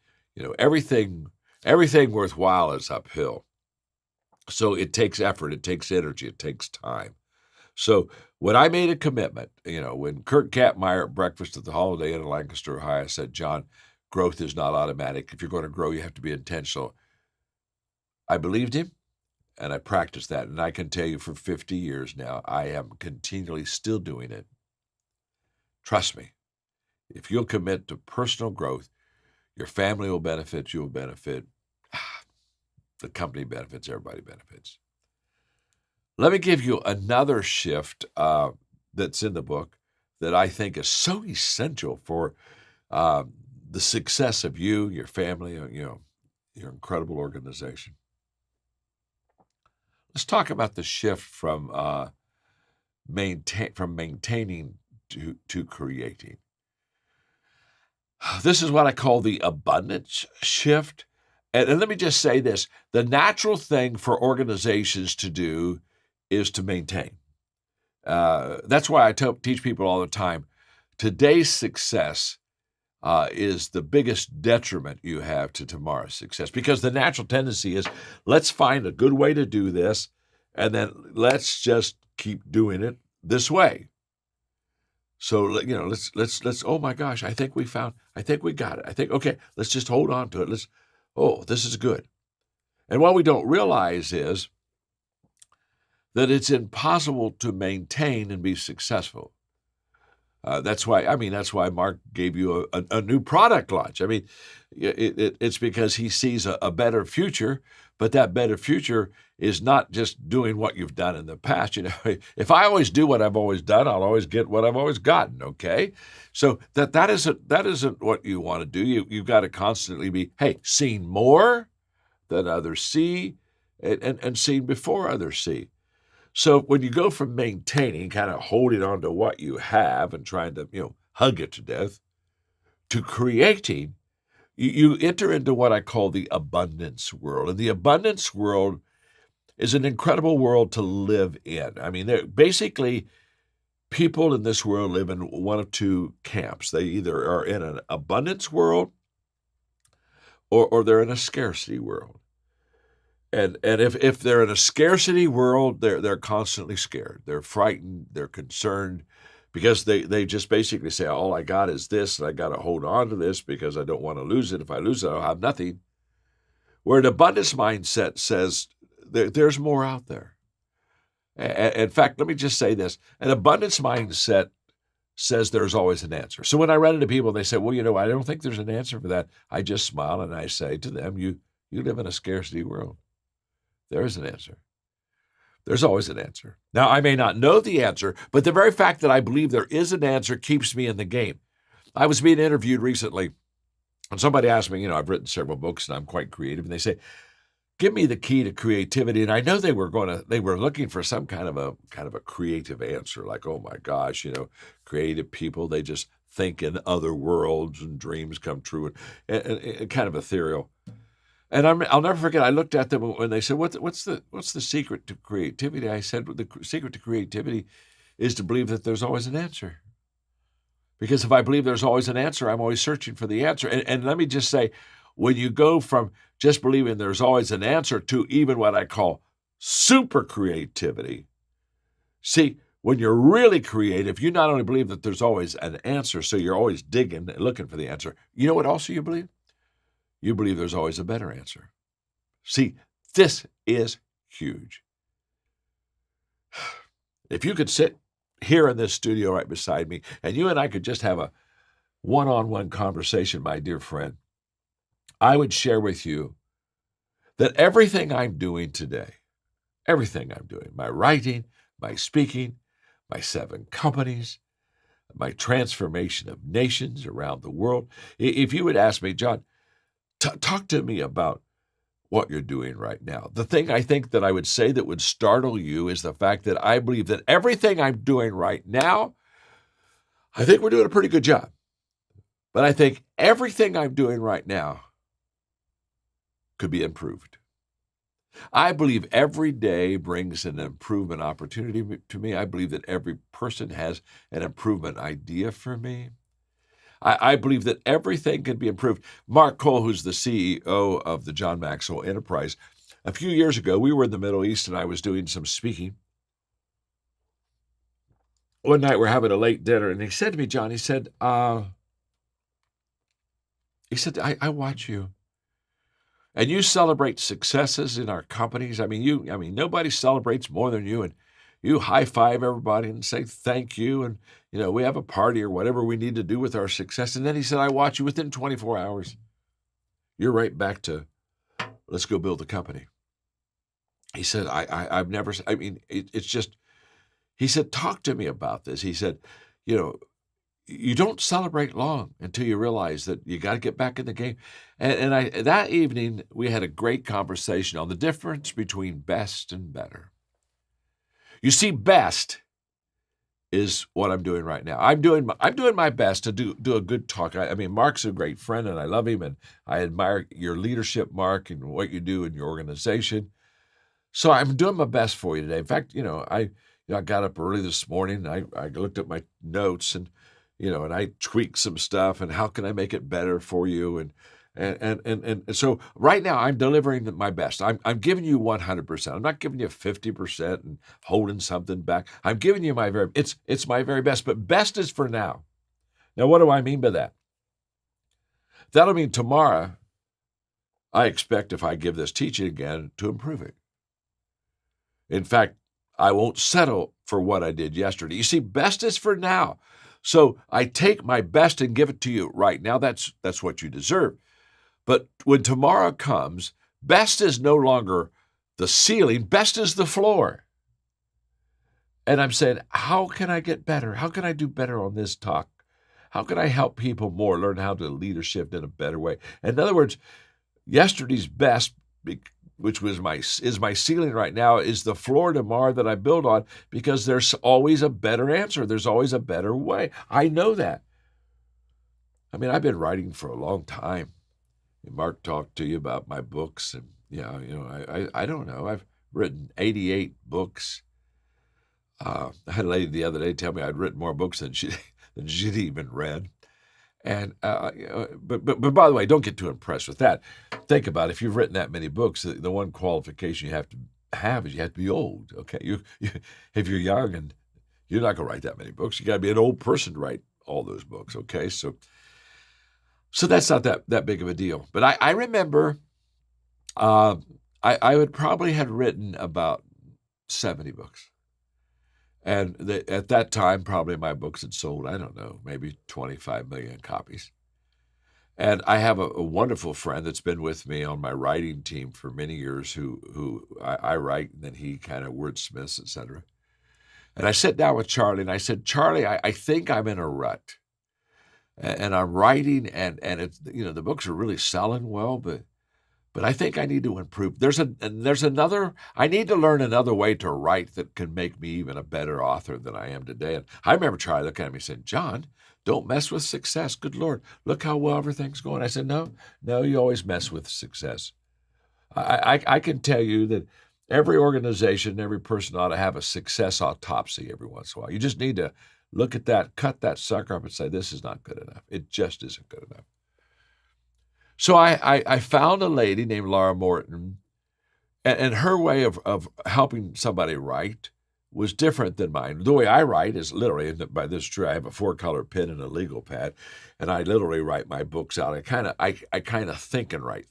Everything worthwhile is uphill. So it takes effort, it takes energy, it takes time. So when I made a commitment, when Kurt Kattmeyer at breakfast at the Holiday Inn in Lancaster, Ohio said, John, growth is not automatic. If you're going to grow, you have to be intentional. I believed him and I practiced that. And I can tell you for 50 years now, I am continually still doing it. Trust me, if you'll commit to personal growth, your family will benefit, you'll benefit, the company benefits, everybody benefits. Let me give you another shift that's in the book that I think is so essential for the success of you, your family, your incredible organization. Let's talk about the shift from maintaining to creating. This is what I call the abundance shift. And let me just say this. The natural thing for organizations to do is to maintain. That's why I teach people all the time, today's success is the biggest detriment you have to tomorrow's success. Because the natural tendency is, let's find a good way to do this, and then let's just keep doing it this way. So, let's, oh my gosh, I think we got it. Okay, let's just hold on to it. This is good. And what we don't realize is that it's impossible to maintain and be successful. That's why Mark gave you a new product launch. It's because he sees a better future, but that better future is not just doing what you've done in the past. If I always do what I've always done, I'll always get what I've always gotten. Okay, so that isn't what you want to do. You've got to constantly be, seeing more than others see, and seeing before others see. So when you go from maintaining, kind of holding on to what you have and trying to, hug it to death, to creating, you enter into what I call the abundance world. And the abundance world is an incredible world to live in. Basically, people in this world live in one of two camps. They either are in an abundance world or they're in a scarcity world. And if they're in a scarcity world, they're constantly scared. They're frightened. They're concerned because they just basically say, all I got is this, and I got to hold on to this because I don't want to lose it. If I lose it, I'll have nothing. Where an abundance mindset says there's more out there. In fact, let me just say this. An abundance mindset says there's always an answer. So when I run into people, they say, well, I don't think there's an answer for that. I just smile and I say to them, you live in a scarcity world. There is an answer. There's always an answer. Now, I may not know the answer, but the very fact that I believe there is an answer keeps me in the game. I was being interviewed recently, and somebody asked me, I've written several books and I'm quite creative, and they say, give me the key to creativity. And I know they were looking for some kind of a creative answer, like, oh my gosh, creative people, they just think in other worlds and dreams come true, and kind of ethereal. And I'll never forget, I looked at them when they said, what's the secret to creativity? I said, the secret to creativity is to believe that there's always an answer. Because if I believe there's always an answer, I'm always searching for the answer. And let me just say, when you go from just believing there's always an answer to even what I call super creativity, see, when you're really creative, you not only believe that there's always an answer, so you're always digging, looking for the answer. You know what also you believe? You believe there's always a better answer. See, this is huge. If you could sit here in this studio right beside me, and you and I could just have a one-on-one conversation, my dear friend, I would share with you that everything I'm doing today, my writing, my speaking, my 7 companies, my transformation of nations around the world, if you would ask me, John, talk to me about what you're doing right now. The thing I think that I would say that would startle you is the fact that I believe that everything I'm doing right now, I think we're doing a pretty good job. But I think everything I'm doing right now could be improved. I believe every day brings an improvement opportunity to me. I believe that every person has an improvement idea for me. I believe that everything can be improved. Mark Cole, who's the CEO of the John Maxwell Enterprise, a few years ago, we were in the Middle East and I was doing some speaking. One night we're having a late dinner and he said to me, John, I watch you. And you celebrate successes in our companies. I mean, nobody celebrates more than you. And you high five everybody and say thank you. And, we have a party or whatever we need to do with our success. And then he said, I watch you within 24 hours. You're right back to, let's go build the company. He said, I've never, I mean, it's just, he said, talk to me about this. He said, you don't celebrate long until you realize that you got to get back in the game. And that evening, we had a great conversation on the difference between best and better. You see, best is what I'm doing right now. I'm doing my best to do a good talk. I mean, Mark's a great friend, and I love him, and I admire your leadership, Mark, and what you do in your organization. So I'm doing my best for you today. In fact, I got up early this morning. I looked at my notes and I tweaked some stuff and how can I make it better for you? And so right now I'm delivering my best. I'm giving you 100%. I'm not giving you 50% and holding something back. I'm giving you it's my very best, but best is for now. Now, what do I mean by that? That'll mean tomorrow I expect if I give this teaching again to improve it. In fact, I won't settle for what I did yesterday. You see, best is for now. So I take my best and give it to you right now. That's what you deserve. But when tomorrow comes, best is no longer the ceiling. Best is the floor. And I'm saying, how can I get better? How can I do better on this talk? How can I help people more learn how to leadership in a better way? In other words, yesterday's best, which is my ceiling right now, is the floor tomorrow that I build on, because there's always a better answer. There's always a better way. I know that. I mean, I've been writing for a long time. And Mark talked to you about my books, and I don't know. I've written 88 books. I had a lady the other day tell me I'd written more books than she'd even read. And but by the way, don't get too impressed with that. Think about it. If you've written that many books, the one qualification you have to have is you have to be old. Okay, if you're young and you're not going to write that many books, you got to be an old person to write all those books. Okay, so that's not that big of a deal. But I remember I would probably had written about 70 books. And at that time, probably my books had sold, I don't know, maybe 25 million copies. And I have a wonderful friend that's been with me on my writing team for many years who I write, and then he kind of wordsmiths, et cetera. And I sat down with Charlie, and I said, Charlie, I think I'm in a rut. And I'm writing, and it's, the books are really selling well, but I think I need to improve. I need to learn another way to write that can make me even a better author than I am today. And I remember Charlie looking at me and saying, John, don't mess with success. Good Lord, look how well everything's going. I said, no, you always mess with success. I can tell you that every organization, every person ought to have a success autopsy every once in a while. You just need to look at that, cut that sucker up and say, this is not good enough. It just isn't good enough. So I found a lady named Laura Morton, and her way of helping somebody write was different than mine. The way I write is literally, and by this true, I have a 4-color pen and a legal pad, and I literally write my books out. I kind of think and write.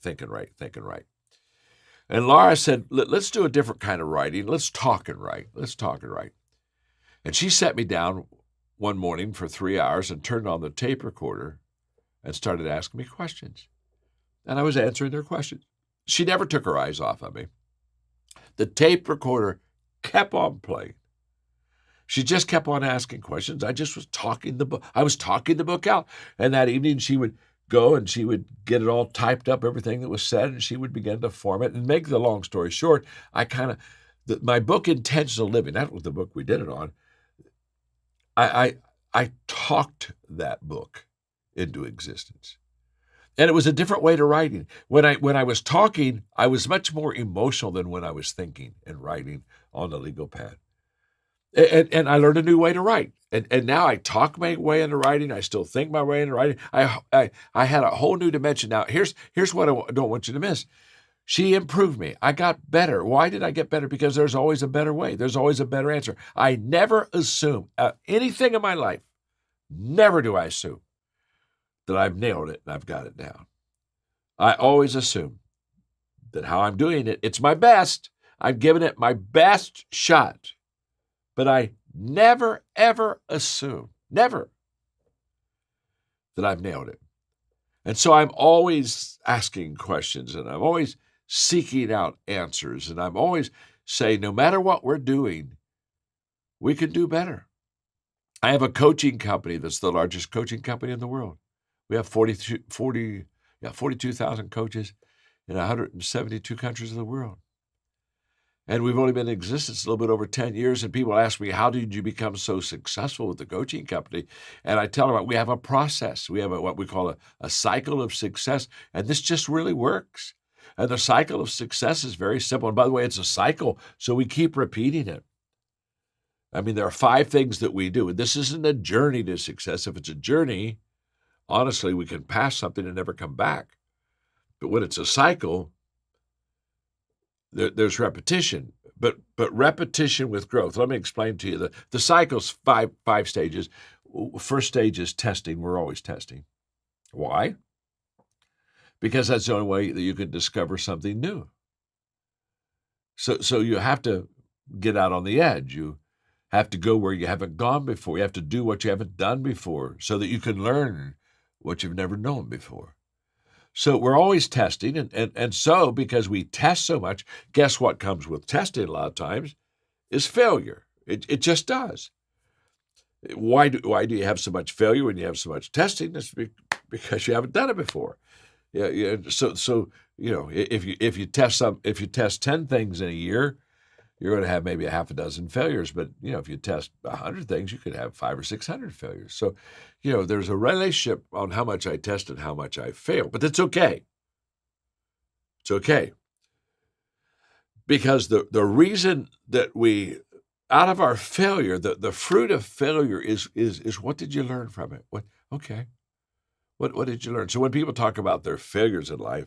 And Laura said, let's do a different kind of writing. Let's talk and write. And she sat me down one morning for 3 hours and turned on the tape recorder and started asking me questions. And I was answering their questions. She never took her eyes off of me. The tape recorder kept on playing. She just kept on asking questions. I just was talking the book. I was talking the book out. And that evening she would go and she would get it all typed up, everything that was said, and she would begin to form it. And make the long story short, my book Intentional Living, that was the book we did it on. I talked that book into existence. And it was a different way to writing. When I was talking, I was much more emotional than when I was thinking and writing on the legal pad. And I learned a new way to write. And now I talk my way into writing. I still think my way into writing. I had a whole new dimension. Now, here's what I don't want you to miss. She improved me. I got better. Why did I get better? Because there's always a better way. There's always a better answer. I never assume anything in my life. Never do I assume that I've nailed it and I've got it down. I always assume that how I'm doing it, it's my best. I've given it my best shot. But I never, ever assume, never, that I've nailed it. And so I'm always asking questions, and I'm always seeking out answers, and I'm always saying, no matter what we're doing, we can do better. I have a coaching company that's the largest coaching company in the world. We have 42,000 coaches in 172 countries of the world. And we've only been in existence a little bit over 10 years, and people ask me, how did you become so successful with the coaching company? And I tell them, we have a process. We have what we call a cycle of success, and this just really works. And the cycle of success is very simple. And by the way, it's a cycle, so we keep repeating it. I mean, there are 5 things that we do, and this isn't a journey to success. If it's a journey, honestly, we can pass something and never come back. But when it's a cycle, there's repetition, but repetition with growth. Let me explain to you. The cycle's five stages. First stage is testing. We're always testing. Why? Because that's the only way that you can discover something new. So you have to get out on the edge. You have to go where you haven't gone before. You have to do what you haven't done before so that you can learn what you've never known before. So we're always testing, and so because we test so much, guess what comes with testing a lot of times is failure. It just does. Why do you have so much failure when you have so much testing? It's because you haven't done it before. Yeah. So if you test 10 things in a year, you're going to have maybe a half a dozen failures. But if you test 100 things, you could have 500 or 600 failures. So there's a relationship on how much I test and how much I fail. But that's okay. It's okay. Because the reason that out of our failure, the fruit of failure is what did you learn from it? What did you learn? So when people talk about their failures in life,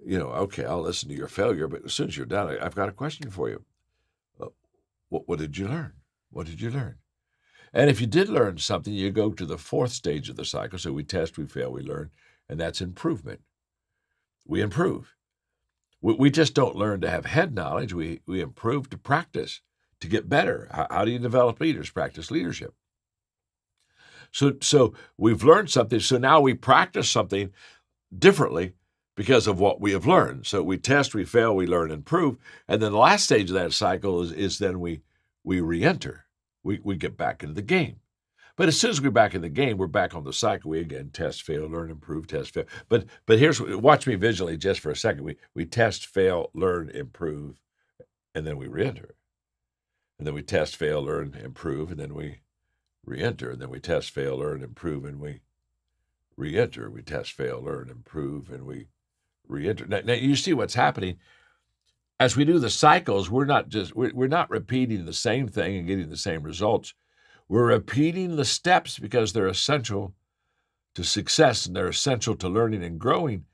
okay, I'll listen to your failure, but as soon as you're done, I've got a question for you. What did you learn? What did you learn? And if you did learn something, you go to the 4th stage of the cycle. So we test, we fail, we learn, and that's improvement. We improve. We just don't learn to have head knowledge. We improve to practice, to get better. How do you develop leaders? Practice leadership. So we've learned something. So now we practice something differently because of what we have learned. So we test, we fail, we learn, improve. And then the last stage of that cycle is then we re-enter. We get back into the game. But as soon as we're back in the game, we're back on the cycle. We again test, fail, learn, improve, test, fail. But watch me visually just for a second. We test, fail, learn, improve, and then we re-enter. And then we test, fail, learn, improve, and then we re-enter. And then we test, fail, learn, improve, and we re-enter. We test, fail, learn, improve, and we re-enter. Now you see what's happening. As we do the cycles, we're not repeating the same thing and getting the same results. We're repeating the steps because they're essential to success and they're essential to learning and growing.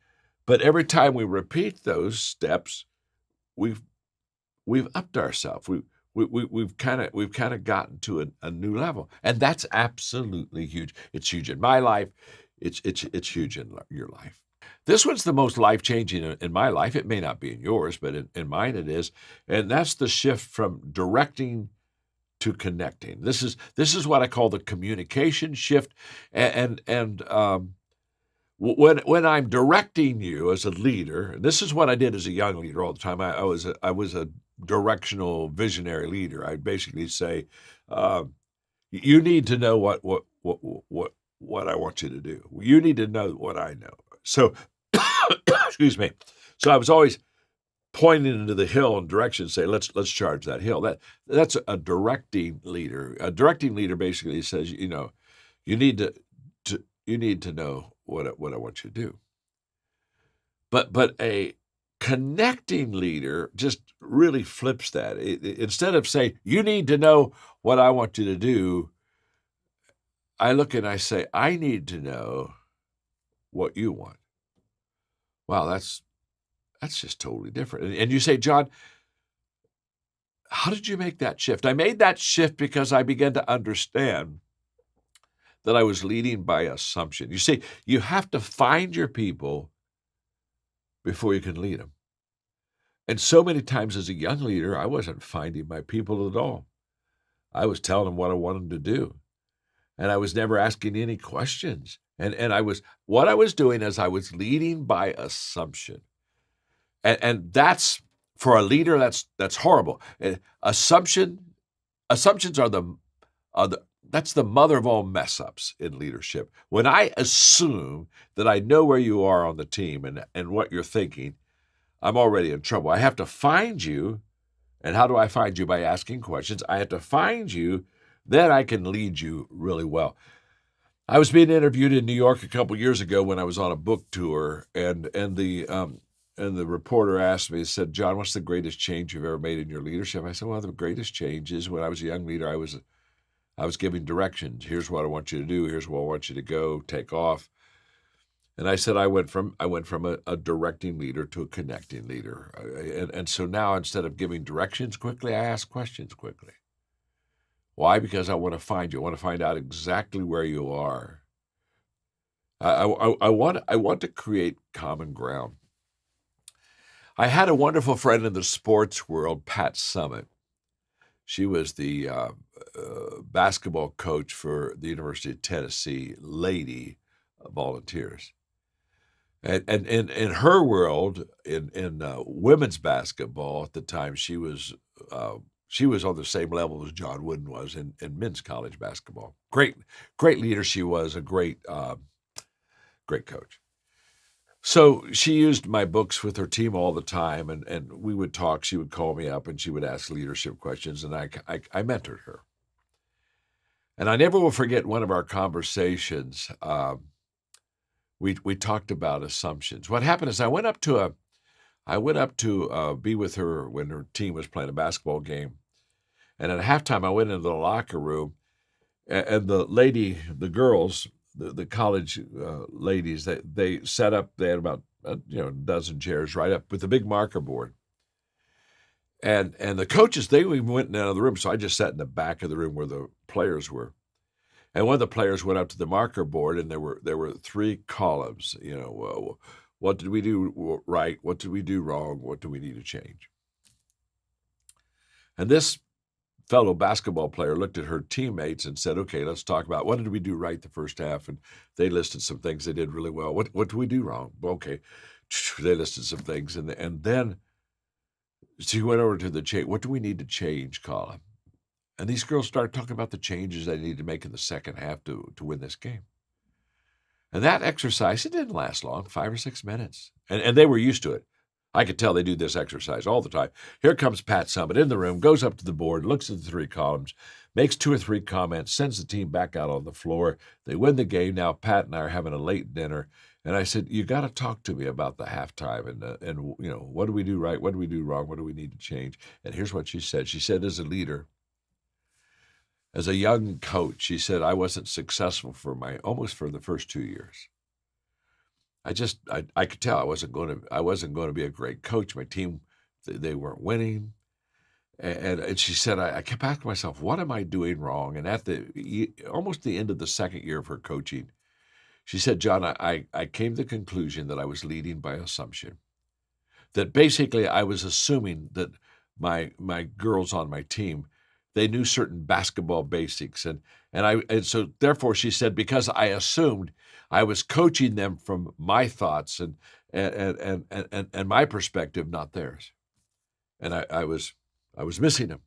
But every time we repeat those steps, we've upped ourselves. We've kind of gotten to a new level, and that's absolutely huge. It's huge in my life. It's huge in your life. This one's the most life-changing in my life. It may not be in yours, but in mine it is. And that's the shift from directing to connecting. This is what I call the communication shift. And when I'm directing you as a leader, and this is what I did as a young leader all the time. I was a directional visionary leader. I'd basically say, you need to know what I want you to do. You need to know what I know. So, excuse me. So I was always pointing into the hill and direction, say, let's charge that hill. That's a directing leader. A directing leader basically says, you need to know what I want you to do. But a connecting leader just really flips that. Instead of saying, you need to know what I want you to do, I look and I say, I need to know what you want. Wow, that's just totally different. And you say, John, how did you make that shift? I made that shift because I began to understand that I was leading by assumption. You see, you have to find your people before you can lead them. And so many times as a young leader, I wasn't finding my people at all. I was telling them what I wanted them to do. And I was never asking any questions. And what I was doing is I was leading by assumption. And that's, for a leader, that's horrible. Assumptions are that's the mother of all mess ups in leadership. When I assume that I know where you are on the team and what you're thinking, I'm already in trouble. I have to find you. And how do I find you? By asking questions. I have to find you, then I can lead you really well. I was being interviewed in New York a couple years ago when I was on a book tour, and the reporter asked me, said, John, what's the greatest change you've ever made in your leadership? I said, well, the greatest change is when I was a young leader, I was giving directions. Here's what I want you to do. Here's where I want you to go, take off. And I said I went from a directing leader to a connecting leader. And so now, instead of giving directions quickly, I ask questions quickly. Why? Because I want to find you. I want to find out exactly where you are. I want to create common ground. I had a wonderful friend in the sports world, Pat Summitt. She was the basketball coach for the University of Tennessee Lady Volunteers. And in her world, in women's basketball at the time, she was on the same level as John Wooden was in men's college basketball. Great leader she was, a great coach. So she used my books with her team all the time, and we would talk. She would call me up and she would ask leadership questions, and I mentored her. And I never will forget one of our conversations. We talked about assumptions. What happened is I went up to be with her when her team was playing a basketball game, and at halftime I went into the locker room, and the girls, the college ladies, they set up. They had about a dozen chairs right up with a big marker board, and the coaches, they went out of the room, so I just sat in the back of the room where the players were. And one of the players went up to the marker board, and there were three columns. What did we do right? What did we do wrong? What do we need to change? And this fellow basketball player looked at her teammates and said, "Okay, let's talk about what did we do right the first half." And they listed some things they did really well. What did we do wrong? Okay, they listed some things, and then she went over to the change. What do we need to change column? And these girls started talking about the changes they needed to make in the second half to win this game. And that exercise, it didn't last long, 5 or 6 minutes. And they were used to it. I could tell they do this exercise all the time. Here comes Pat Summitt in the room, goes up to the board, looks at the three columns, makes 2 or 3 comments, sends the team back out on the floor. They win the game. Now Pat and I are having a late dinner. And I said, you got to talk to me about the halftime and what do we do right? What do we do wrong? What do we need to change? And here's what she said. She said, as a leader, as a young coach, she said, I wasn't successful almost for the first 2 years. I could tell I wasn't going to be a great coach. My team, they weren't winning. And she said, I kept asking myself, what am I doing wrong? And at almost the end of the second year of her coaching, she said, John, I came to the conclusion that I was leading by assumption. That basically I was assuming that my girls on my team, they knew certain basketball basics, and so therefore she said, because I assumed I was coaching them from my thoughts and my perspective, not theirs, and I was missing them.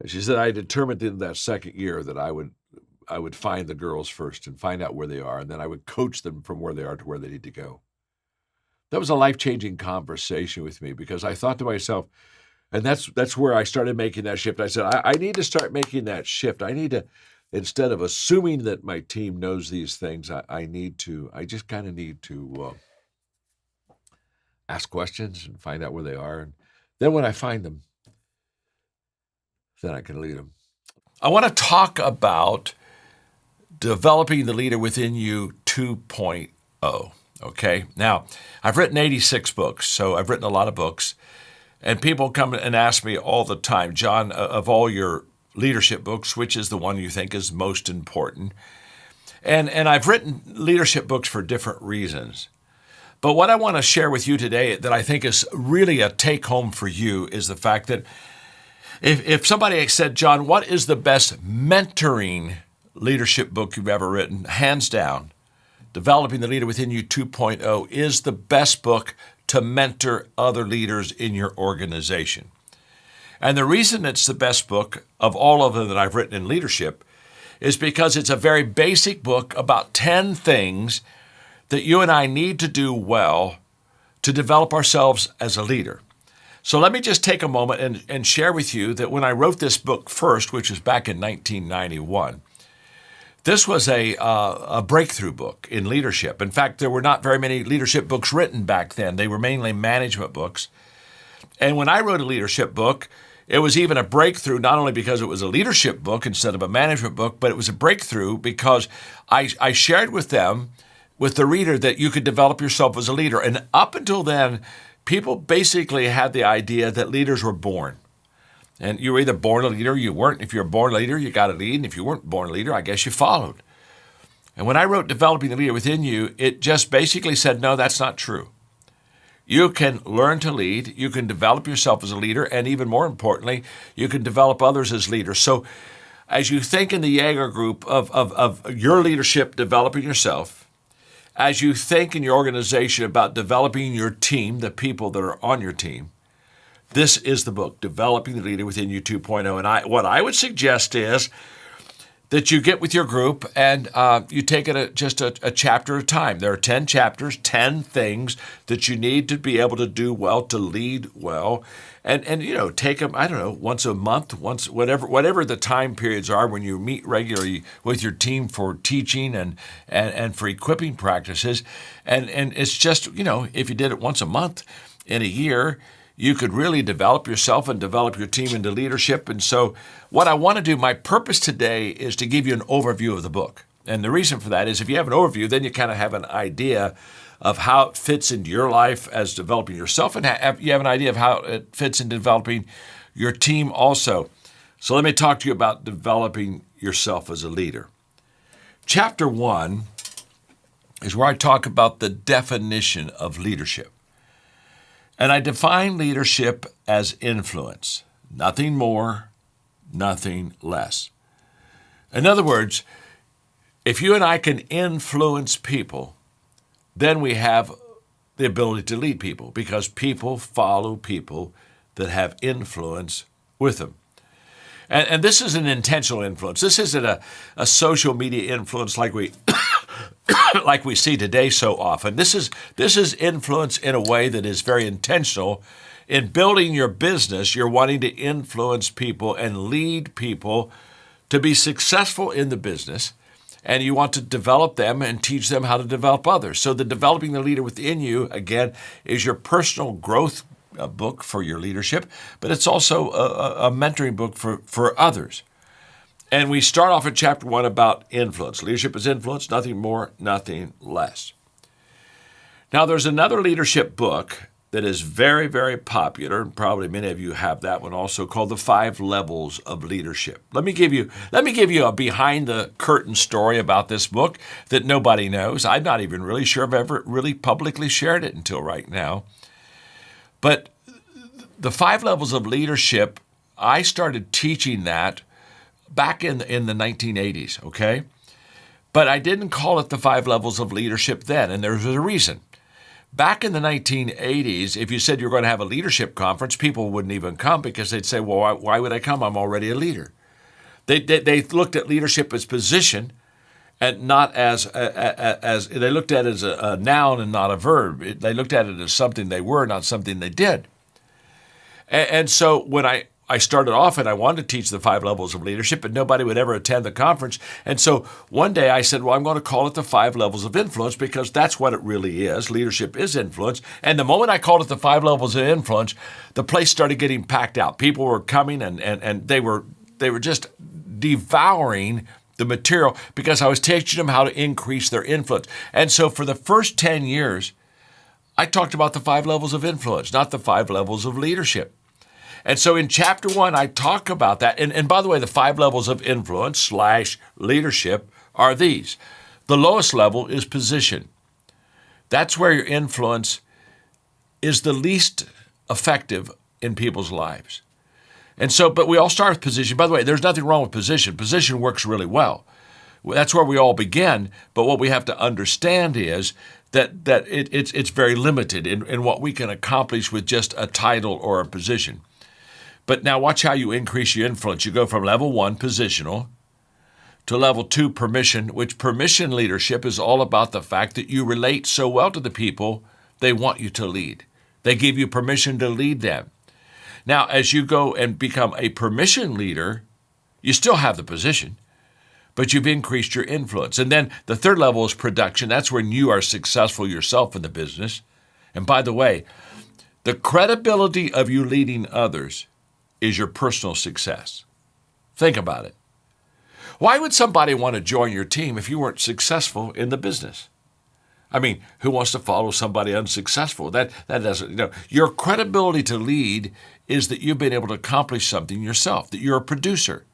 And she said, I determined in that second year that I would find the girls first and find out where they are, and then I would coach them from where they are to where they need to go. That was a life-changing conversation with me, because I thought to myself, and that's where I started making that shift. I said, I need to start making that shift. I need to, instead of assuming that my team knows these things, I just kind of need to ask questions and find out where they are. And then when I find them, then I can lead them. I want to talk about developing the leader within you 2.0. Okay. Now, I've written 86 books, so I've written a lot of books. And people come and ask me all the time, John, of all your leadership books, which is the one you think is most important? And I've written leadership books for different reasons. But what I want to share with you today that I think is really a take-home for you is the fact that if somebody said, John, what is the best mentoring leadership book you've ever written? Hands down, Developing the Leader Within You 2.0 is the best book to mentor other leaders in your organization. And the reason it's the best book of all of them that I've written in leadership is because it's a very basic book about 10 things that you and I need to do well to develop ourselves as a leader. So let me just take a moment and share with you that when I wrote this book first, which was back in 1991, this was a breakthrough book in leadership. In fact, there were not very many leadership books written back then. They were mainly management books. And when I wrote a leadership book, it was even a breakthrough, not only because it was a leadership book instead of a management book, but it was a breakthrough because I shared with them, with the reader, that you could develop yourself as a leader. And up until then, people basically had the idea that leaders were born. And you were either born a leader or you weren't. If you're a born leader, you got to lead. And if you weren't born a leader, I guess you followed. And when I wrote Developing the Leader Within You, it just basically said, no, that's not true. You can learn to lead. You can develop yourself as a leader. And even more importantly, you can develop others as leaders. So as you think in the Jaeger group of your leadership, developing yourself, as you think in your organization about developing your team, the people that are on your team, this is the book, Developing the Leader Within You 2.0. And what I would suggest is that you get with your group and you take it just a chapter at a time. There are 10 chapters, 10 things that you need to be able to do well, to lead well. And take them, I don't know, once a month, once whatever the time periods are when you meet regularly with your team for teaching and for equipping practices. And it's just, if you did it once a month in a year, you could really develop yourself and develop your team into leadership. And so what I want to do, my purpose today is to give you an overview of the book. And the reason for that is if you have an overview, then you kind of have an idea of how it fits into your life as developing yourself, and you have an idea of how it fits in developing your team also. So let me talk to you about developing yourself as a leader. Chapter 1 is where I talk about the definition of leadership. And I define leadership as influence, nothing more, nothing less. In other words, if you and I can influence people, then we have the ability to lead people because people follow people that have influence with them. And this is an intentional influence. This isn't a social media influence like we like we see today so often. This is influence in a way that is very intentional. In building your business, you're wanting to influence people and lead people to be successful in the business, and you want to develop them and teach them how to develop others. So the Developing the Leader Within You, again, is your personal growth book for your leadership, but it's also a mentoring book for others. And we start off in chapter 1 about influence. Leadership is influence, nothing more, nothing less. Now, there's another leadership book that is very, very popular, and probably many of you have that one also, called The 5 Levels of Leadership. Let me give you a behind-the-curtain story about this book that nobody knows. I'm not even really sure I've ever really publicly shared it until right now. But The 5 Levels of Leadership, I started teaching that back in the 1980s, okay? But I didn't call it The 5 Levels of Leadership then, and there's a reason. Back in the 1980s, if you said you were going to have a leadership conference, people wouldn't even come because they'd say, well, why would I come? I'm already a leader. They looked at leadership as position and not as they looked at it as a noun and not a verb. They looked at it as something they were, not something they did. And so when I I started off and I wanted to teach the 5 levels of leadership, but nobody would ever attend the conference. And so one day I said, well, I'm going to call it the 5 levels of influence because that's what it really is. Leadership is influence. And the moment I called it the 5 levels of influence, the place started getting packed out. People were coming and they were just devouring the material because I was teaching them how to increase their influence. And so for the first 10 years, I talked about the 5 levels of influence, not the 5 levels of leadership. And so in chapter 1, I talk about that. And by the way, the 5 levels of influence / leadership are these. The lowest level is position. That's where your influence is the least effective in people's lives. And so, but we all start with position. By the way, there's nothing wrong with position. Position works really well. That's where we all begin. But what we have to understand is that it's very limited in what we can accomplish with just a title or a position. But now watch how you increase your influence. You go from level 1, positional, to level 2, permission, which permission leadership is all about the fact that you relate so well to the people they want you to lead. They give you permission to lead them. Now, as you go and become a permission leader, you still have the position, but you've increased your influence. And then the 3rd level is production. That's when you are successful yourself in the business. And by the way, the credibility of you leading others is your personal success. Think about it. Why would somebody want to join your team if you weren't successful in the business? I mean, who wants to follow somebody unsuccessful? That doesn't, your credibility to lead is that you've been able to accomplish something yourself, that you're a producer.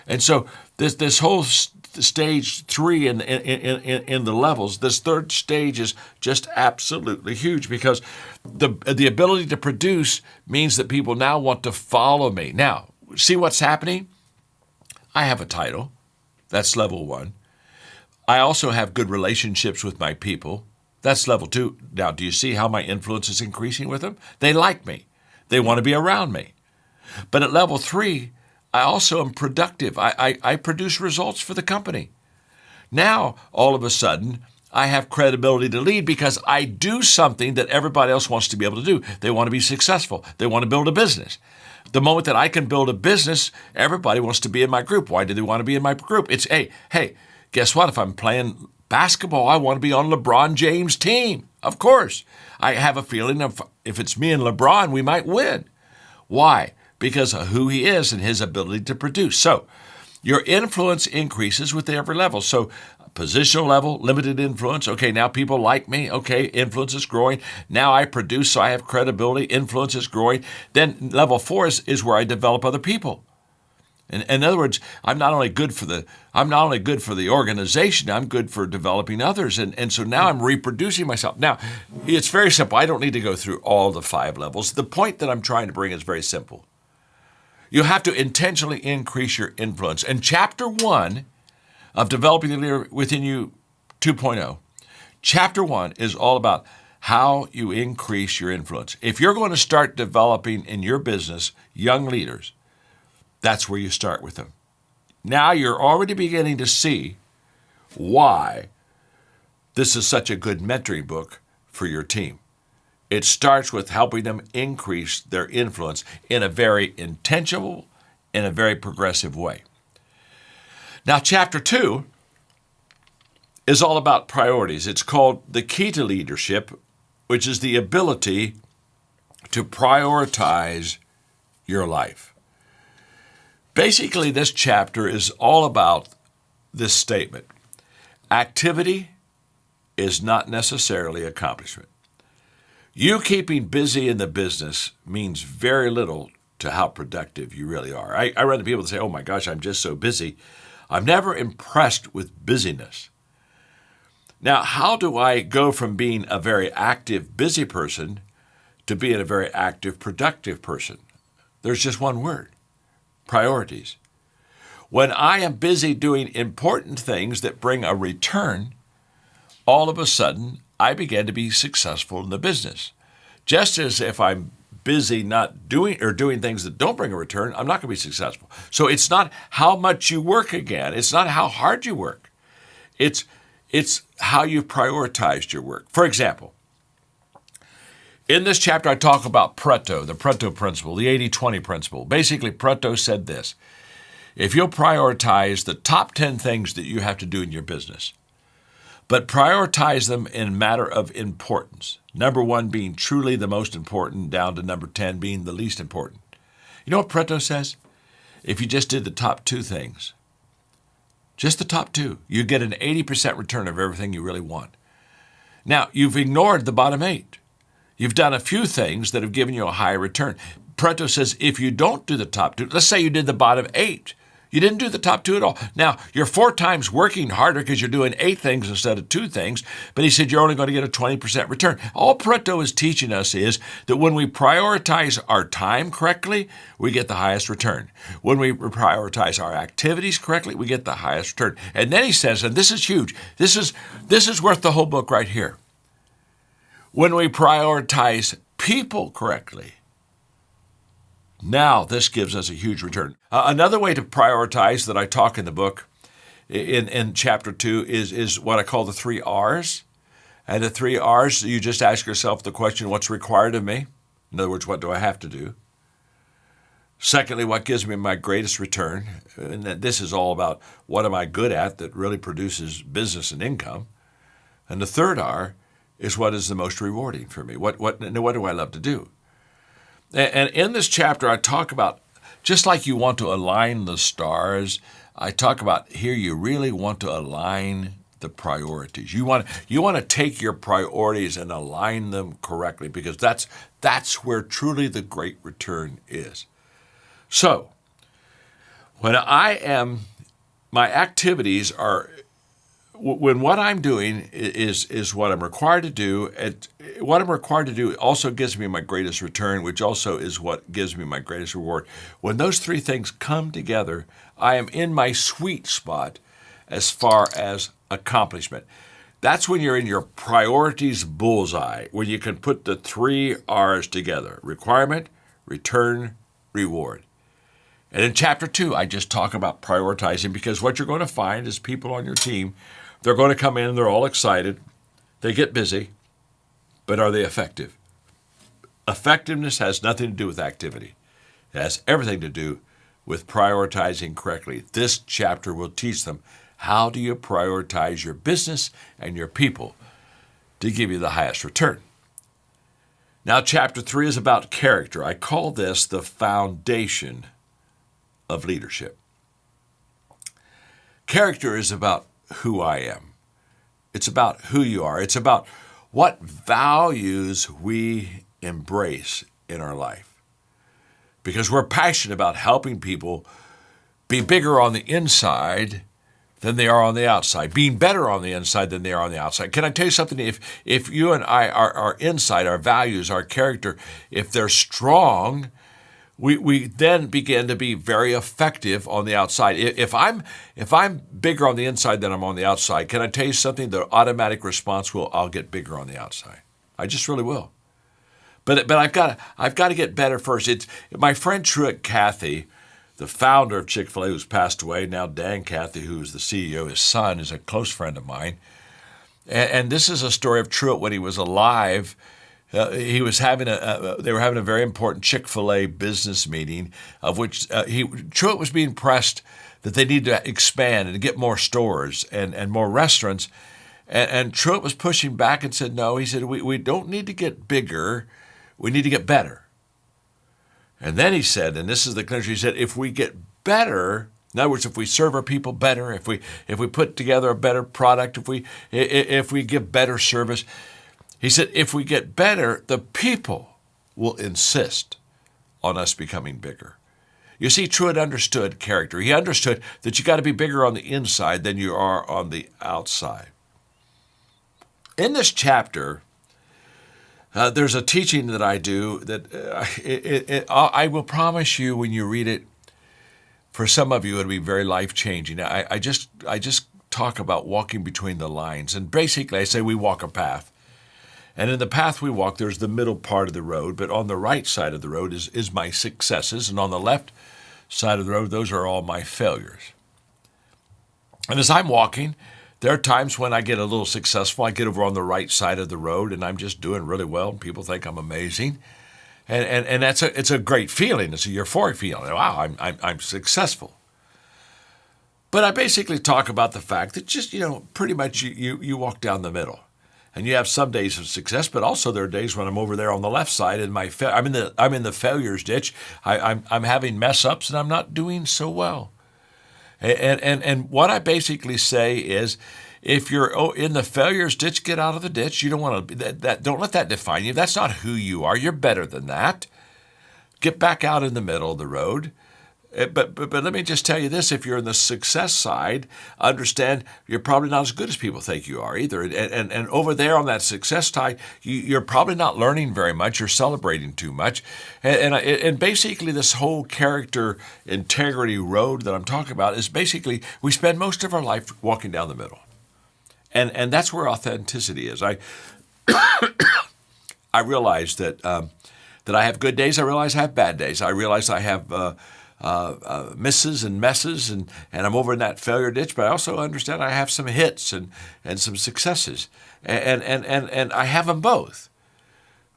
And so this whole stage 3 in the levels, this 3rd stage is just absolutely huge because the ability to produce means that people now want to follow me. Now, see what's happening? I have a title. That's level 1. I also have good relationships with my people. That's level 2. Now, do you see how my influence is increasing with them? They like me. They want to be around me. But at level 3, I also am productive. I produce results for the company. Now, all of a sudden, I have credibility to lead because I do something that everybody else wants to be able to do. They want to be successful. They want to build a business. The moment that I can build a business, everybody wants to be in my group. Why do they want to be in my group? It's, hey, guess what? If I'm playing basketball, I want to be on LeBron James' team. Of course. I have a feeling if it's me and LeBron, we might win. Why? Because of who he is and his ability to produce. So your influence increases with every level. So positional level, limited influence. Okay, now people like me. Okay, influence is growing. Now I produce, so I have credibility. Influence is growing. Then level 4 is where I develop other people. In other words, I'm not only good for the organization, I'm good for developing others. And so now I'm reproducing myself. Now, it's very simple. I don't need to go through all the 5 levels. The point that I'm trying to bring is very simple. You have to intentionally increase your influence. And chapter 1 of Developing the Leader Within You 2.0, chapter 1 is all about how you increase your influence. If you're going to start developing in your business young leaders, that's where you start with them. Now you're already beginning to see why this is such a good mentoring book for your team. It starts with helping them increase their influence in a very intentional, in a very progressive way. Now, chapter 2 is all about priorities. It's called The Key to Leadership, which is the ability to prioritize your life. Basically, this chapter is all about this statement. Activity is not necessarily accomplishment. You keeping busy in the business means very little to how productive you really are. I run into people that say, oh my gosh, I'm just so busy. I'm never impressed with busyness. Now, how do I go from being a very active, busy person to being a very active, productive person? There's just one word. Priorities. When I am busy doing important things that bring a return, all of a sudden, I begin to be successful in the business. Just as if I'm busy not doing things that don't bring a return, I'm not going to be successful. So it's not how much you work again. It's not how hard you work. It's how you've prioritized your work. For example, In this chapter, I talk about Pareto, the Pareto principle, the 80-20 principle. Basically, Pareto said this: if you'll prioritize the top 10 things that you have to do in your business, but prioritize them in matter of importance, number 1 being truly the most important, down to number 10 being the least important. You know what Pareto says? If you just did the top 2 things, just the top 2, you get an 80% return of everything you really want. Now, you've ignored the bottom 8. You've done a few things that have given you a high return. Pareto says if you don't do the top 2, let's say you did the bottom 8, you didn't do the top 2 at all. Now, you're 4 times working harder because you're doing 8 things instead of 2 things, but he said you're only going to get a 20% return. All Pareto is teaching us is that when we prioritize our time correctly, we get the highest return. When we prioritize our activities correctly, we get the highest return. And then he says, and this is huge, this is worth the whole book right here. When we prioritize people correctly, now this gives us a huge return. Another way to prioritize that I talk in the book in chapter 2 is what I call the 3 R's. And the 3 R's, you just ask yourself the question, what's required of me? In other words, what do I have to do? Secondly, what gives me my greatest return? And this is all about what am I good at that really produces business and income. And the third R is what is the most rewarding for me? What do I love to do? And in this chapter, I talk about, just like you want to align the stars, I talk about here you really want to align the priorities. You want to take your priorities and align them correctly, because that's where truly the great return is. So, when my activities are, when what I'm doing is what I'm required to do, and what I'm required to do also gives me my greatest return, which also is what gives me my greatest reward. When those 3 things come together, I am in my sweet spot as far as accomplishment. That's when you're in your priorities bullseye, when you can put the 3 R's together: requirement, return, reward. And in chapter 2, I just talk about prioritizing, because what you're going to find is people on your team, they're going to come in, they're all excited, they get busy, but are they effective? Effectiveness has nothing to do with activity. It has everything to do with prioritizing correctly. This chapter will teach them how do you prioritize your business and your people to give you the highest return. Now, chapter 3 is about character. I call this the foundation of leadership. Character is about who I am. It's about who you are. It's about what values we embrace in our life. Because we're passionate about helping people be bigger on the inside than they are on the outside, being better on the inside than they are on the outside. Can I tell you something? If you and I, our inside, our values, our character, if they're strong, we then begin to be very effective on the outside. If I'm bigger on the inside than I'm on the outside, can I tell you something? The automatic response I'll get bigger on the outside. I just really will. But I've got to get better first. It's my friend Truett Cathy, the founder of Chick-fil-A, who's passed away. Now Dan Cathy, who's the CEO, his son, is a close friend of mine. And this is a story of Truett when he was alive. They were having a very important Chick-fil-A business meeting, of which Truett was being pressed that they need to expand and get more stores and more restaurants. And Truett was pushing back and said, no, he said, we don't need to get bigger, we need to get better. And then he said, and this is the clincher, he said, if we get better, in other words, if we serve our people better, if we put together a better product, if we give better service, he said, if we get better, the people will insist on us becoming bigger. You see, Truett understood character. He understood that you got to be bigger on the inside than you are on the outside. In this chapter, there's a teaching that I do that I will promise you when you read it, for some of you it'll be very life-changing. I just talk about walking between the lines. And basically I say we walk a path. And in the path we walk, there's the middle part of the road, but on the right side of the road is my successes, and on the left side of the road, those are all my failures. And as I'm walking, There are times when I get a little successful. I get over on the right side of the road, and I'm just doing really well, and people think I'm amazing. And it's a great feeling. It's a euphoric feeling. Wow, I'm successful. But I basically talk about the fact that just, pretty much you walk down the middle. And you have some days of success, but also there are days when I'm over there on the left side and I'm in the failures ditch. I'm having mess ups and I'm not doing so well. And what I basically say is, if you're in the failures ditch, get out of the ditch. You don't want to that. Don't let that define you. That's not who you are. You're better than that. Get back out in the middle of the road. But let me just tell you this: if you're in the success side, understand you're probably not as good as people think you are either. And over there on that success side, you're probably not learning very much. You're celebrating too much. And basically, this whole character integrity road that I'm talking about is basically we spend most of our life walking down the middle, and that's where authenticity is. I realize that that I have good days. I realize I have bad days. I realize I have misses and messes, and I'm over in that failure ditch, but I also understand I have some hits and some successes, and I have them both.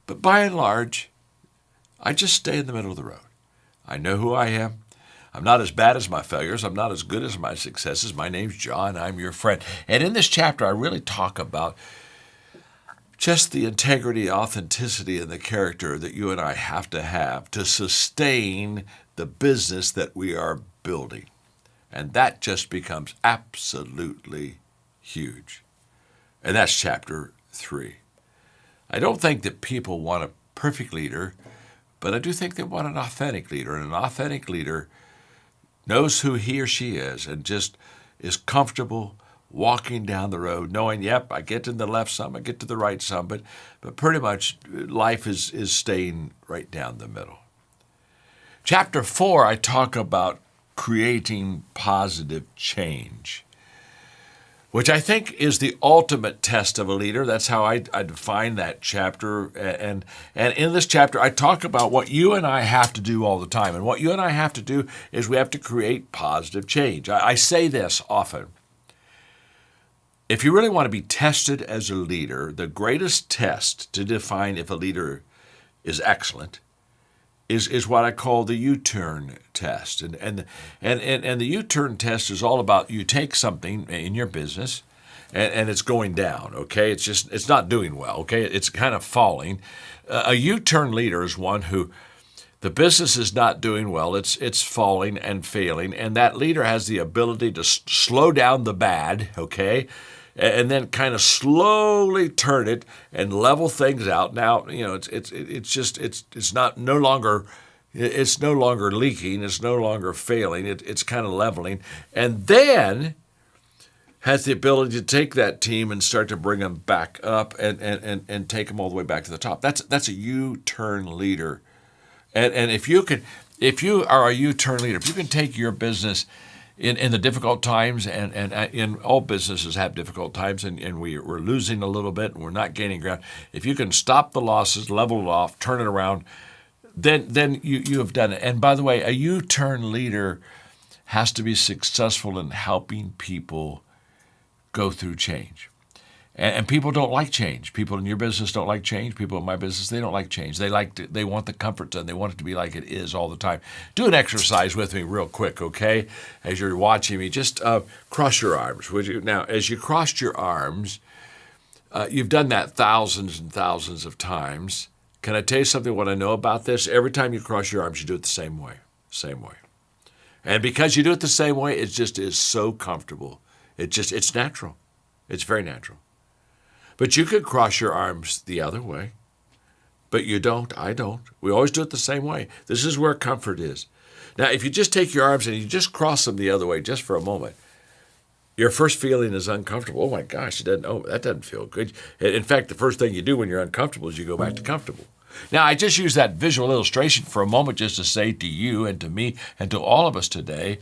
But by and large, I just stay in the middle of the road. I know who I am. I'm not as bad as my failures. I'm not as good as my successes. My name's John. I'm your friend. And in this chapter, I really talk about just the integrity, authenticity, and the character that you and I have to sustain the business that we are building. And that just becomes absolutely huge. And that's chapter 3. I don't think that people want a perfect leader, but I do think they want an authentic leader. And an authentic leader knows who he or she is and just is comfortable walking down the road, knowing, yep, I get to the left some, I get to the right some, but pretty much life is staying right down the middle. Chapter 4, I talk about creating positive change, which I think is the ultimate test of a leader. That's how I define that chapter. And in this chapter, I talk about what you and I have to do all the time. And what you and I have to do is we have to create positive change. I say this often. If you really want to be tested as a leader, the greatest test to define if a leader is excellent is what I call the U-turn test. And the U-turn test is all about you take something in your business and it's going down, okay? It's not doing well, okay? It's kind of falling. A U-turn leader is one who the business is not doing well. It's falling and failing, and that leader has the ability to slow down the bad, okay? And then kind of slowly turn it and level things out. Now, it's no longer leaking. It's no longer failing. It's kind of leveling, and then has the ability to take that team and start to bring them back up and take them all the way back to the top. That's a U-turn leader, and if you are a U-turn leader, if you can take your business in the difficult times, and in all businesses have difficult times, and we're losing a little bit and we're not gaining ground. If you can stop the losses, level it off, turn it around, then you have done it. And by the way, a U-turn leader has to be successful in helping people go through change. And people don't like change. People in your business don't like change. People in my business, they don't like change. They want the comfort zone. They want it to be like it is all the time. Do an exercise with me real quick, okay? As you're watching me, just cross your arms, would you? Now, as you crossed your arms, you've done that thousands and thousands of times. Can I tell you something, what I know about this? Every time you cross your arms, you do it the same way. And because you do it the same way, it just is so comfortable. It's natural. It's very natural. But you could cross your arms the other way. But you don't. I don't. We always do it the same way. This is where comfort is. Now, if you just take your arms and you just cross them the other way just for a moment, your first feeling is uncomfortable. Oh, my gosh, that doesn't feel good. In fact, the first thing you do when you're uncomfortable is you go back to comfortable. Now, I just use that visual illustration for a moment just to say to you and to me and to all of us today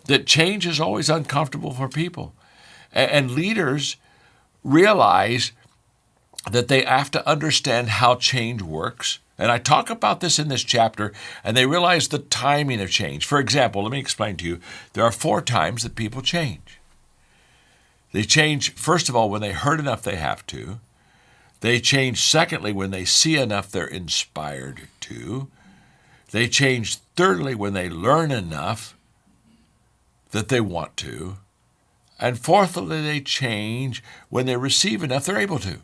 that change is always uncomfortable for people. And leaders realize that they have to understand how change works. And I talk about this in this chapter, and they realize the timing of change. For example, let me explain to you, there are 4 times that people change. They change, first of all, when they hurt enough they have to. They change, secondly, when they see enough they're inspired to. They change, thirdly, when they learn enough that they want to. And fourthly, they change when they receive enough they're able to.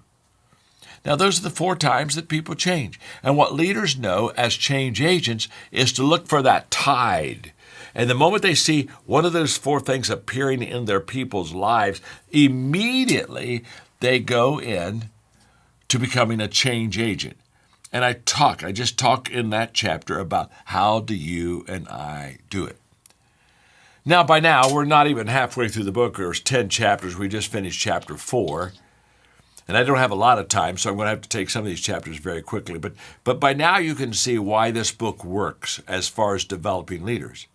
Now, those are the 4 times that people change. And what leaders know as change agents is to look for that tide. And the moment they see one of those 4 things appearing in their people's lives, immediately they go in to becoming a change agent. And I just talk in that chapter about how do you and I do it. Now, by now, we're not even halfway through the book. There's 10 chapters. We just finished chapter 4. And I don't have a lot of time, so I'm going to have to take some of these chapters very quickly. But by now, you can see why this book works as far as developing leaders.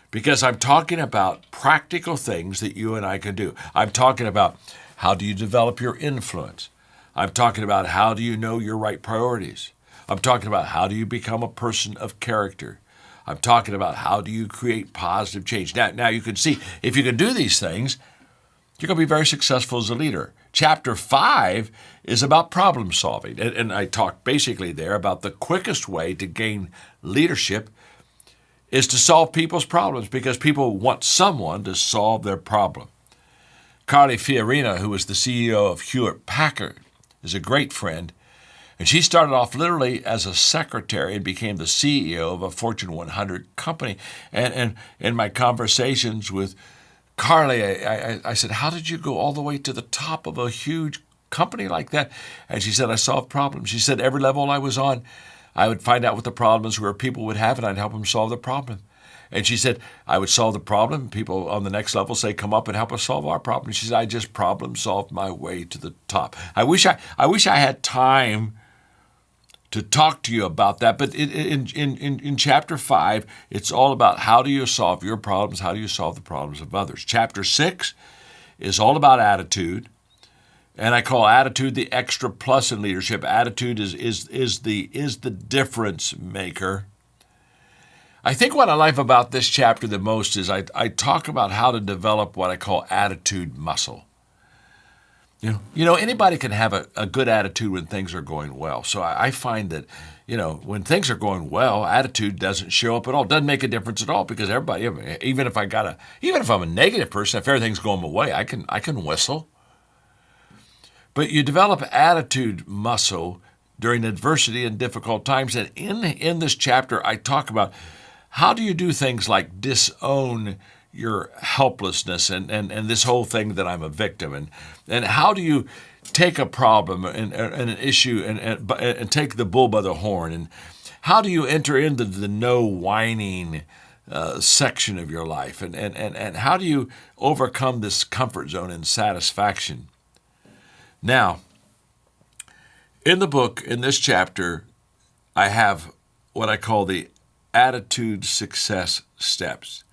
Because I'm talking about practical things that you and I can do. I'm talking about how do you develop your influence. I'm talking about how do you know your right priorities. I'm talking about how do you become a person of character. I'm talking about how do you create positive change. Now you can see, if you can do these things, you're going to be very successful as a leader. Chapter 5 is about problem solving. And I talk basically there about the quickest way to gain leadership is to solve people's problems, because people want someone to solve their problem. Carly Fiorina, who was the CEO of Hewlett-Packard, is a great friend. And she started off literally as a secretary and became the CEO of a Fortune 100 company. And in my conversations with Carly, I said, how did you go all the way to the top of a huge company like that? And she said, I solved problems. She said, every level I was on, I would find out what the problems were people would have, and I'd help them solve the problem. And she said, I would solve the problem. People on the next level say, come up and help us solve our problem. She said, I just problem solved my way to the top. I wish I had time to talk to you about that. But in chapter 5, it's all about how do you solve your problems, how do you solve the problems of others. Chapter 6 is all about attitude. And I call attitude the extra plus in leadership. Attitude is the difference maker. I think what I like about this chapter the most is I talk about how to develop what I call attitude muscle. You know, anybody can have a good attitude when things are going well. So I find that, when things are going well, attitude doesn't show up at all. It doesn't make a difference at all, because everybody, even if I'm a negative person, if everything's going my way, I can whistle. But you develop attitude muscle during adversity and difficult times. And in this chapter, I talk about how do you do things like disown your helplessness and this whole thing that I'm a victim, and how do you take a problem and an issue and take the bull by the horn, and how do you enter into the no whining section of your life, and how do you overcome this comfort zone and satisfaction. Now, in the book, in this chapter, I have what I call the attitude success steps.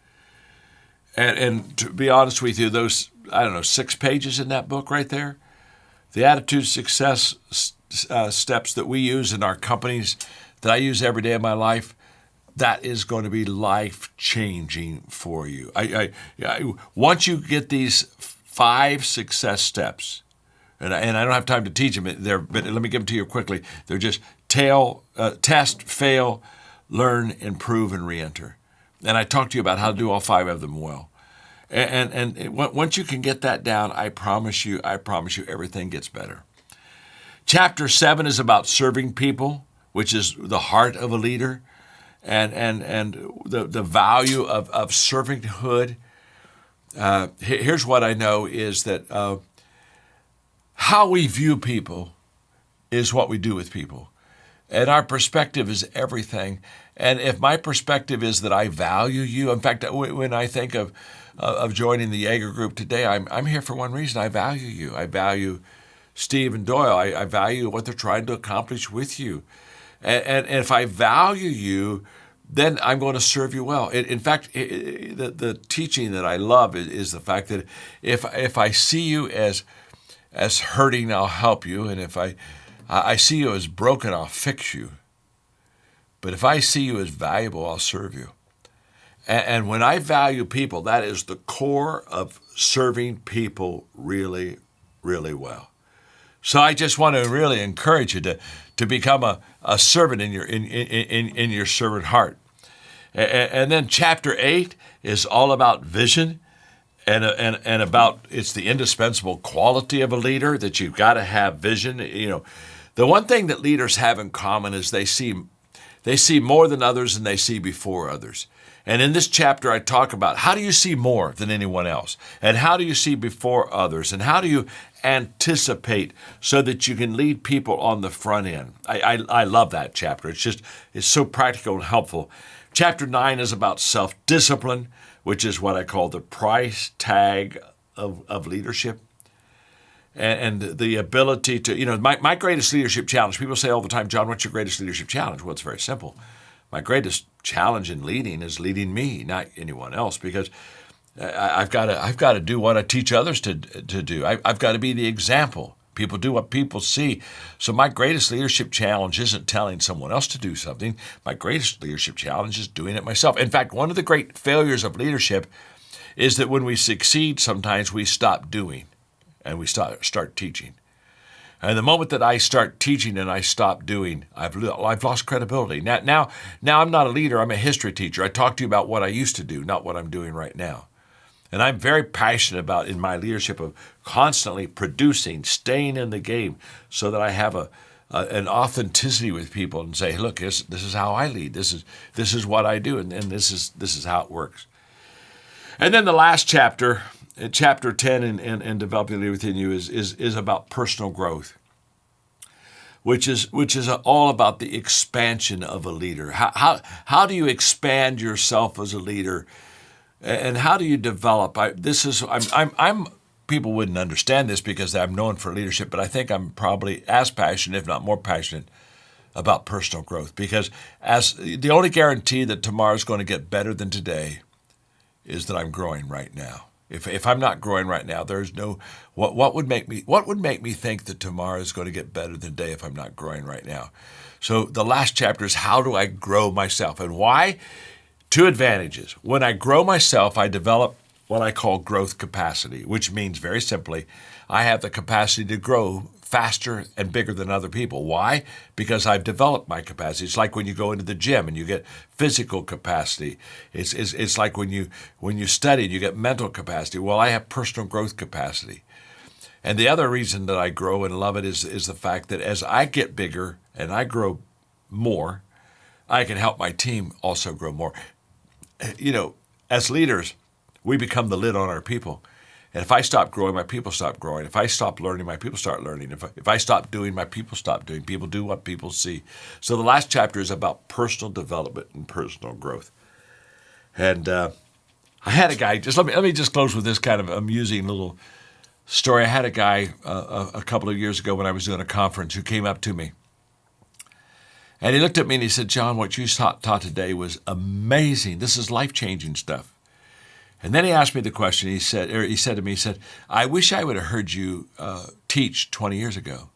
And to be honest with you, those, 6 pages in that book right there, the attitude success steps that we use in our companies, that I use every day of my life, that is going to be life-changing for you. Once you get these 5 success steps, and I don't have time to teach them, but let me give them to you quickly. They're just test, fail, learn, improve, and re-enter. And I talked to you about how to do all 5 of them well. And once you can get that down, I promise you, everything gets better. Chapter 7 is about serving people, which is the heart of a leader, and the value of servanthood. Here's what I know is that how we view people is what we do with people. And our perspective is everything. And if my perspective is that I value you, in fact, when I think of joining the Yeager group today, I'm here for one reason. I value you. I value Steve and Doyle. I value what they're trying to accomplish with you. And if I value you, then I'm going to serve you well. In fact, the teaching that I love is the fact that if I see you as hurting, I'll help you. And if I see you as broken, I'll fix you. But if I see you as valuable, I'll serve you. And when I value people, that is the core of serving people really, really well. So I just want to really encourage you to become a servant in your servant heart. And then chapter 8 is all about vision and about it's the indispensable quality of a leader, that you've got to have vision. The one thing that leaders have in common is they see more than others and they see before others. And in this chapter, I talk about how do you see more than anyone else? And how do you see before others? And how do you anticipate so that you can lead people on the front end? I love that chapter. It's so practical and helpful. Chapter 9 is about self-discipline, which is what I call the price tag of leadership. And the ability to, my greatest leadership challenge, people say all the time, John, what's your greatest leadership challenge? Well, it's very simple. My greatest challenge in leading is leading me, not anyone else, because I've got to do what I teach others to do. I've got to be the example. People do what people see. So my greatest leadership challenge isn't telling someone else to do something. My greatest leadership challenge is doing it myself. In fact, one of the great failures of leadership is that when we succeed, sometimes we stop doing and we start teaching. And the moment that I start teaching and I stop doing, I've lost credibility. Now I'm not a leader, I'm a history teacher. I talk to you about what I used to do, not what I'm doing right now. And I'm very passionate about, in my leadership, of constantly producing, staying in the game, so that I have an authenticity with people and say, look, this is how I lead. This is what I do, and this is how it works. And then the last chapter, chapter 10 in developing a leader within you is about personal growth, which is all about the expansion of a leader. How do you expand yourself as a leader, and how do you develop? I'm people wouldn't understand this because I'm known for leadership, but I think I'm probably as passionate, if not more passionate, about personal growth, because as the only guarantee that tomorrow is going to get better than today is that I'm growing right now. If I'm not growing right now, there's no what would make me think that tomorrow is going to get better than today if I'm not growing right now. So the last chapter is how do I grow myself, and why? Two advantages. When I grow myself, I develop what I call growth capacity, which means very simply, I have the capacity to grow faster and bigger than other people. Why? Because I've developed my capacity. It's like when you go into the gym and you get physical capacity. It's like when you study and you get mental capacity. Well, I have personal growth capacity. And the other reason that I grow and love it is the fact that as I get bigger and I grow more, I can help my team also grow more. As leaders, we become the lid on our people. And if I stop growing, my people stop growing. If I stop learning, my people start learning. If I stop doing, my people stop doing. People do what people see. So the last chapter is about personal development and personal growth. And I had a guy, let me just close with this kind of amusing little story. I had a guy a couple of years ago when I was doing a conference who came up to me. And he looked at me and he said, John, what you taught today was amazing. This is life-changing stuff. And then he asked me the question. He said to me, I wish I would have heard you teach 20 years ago.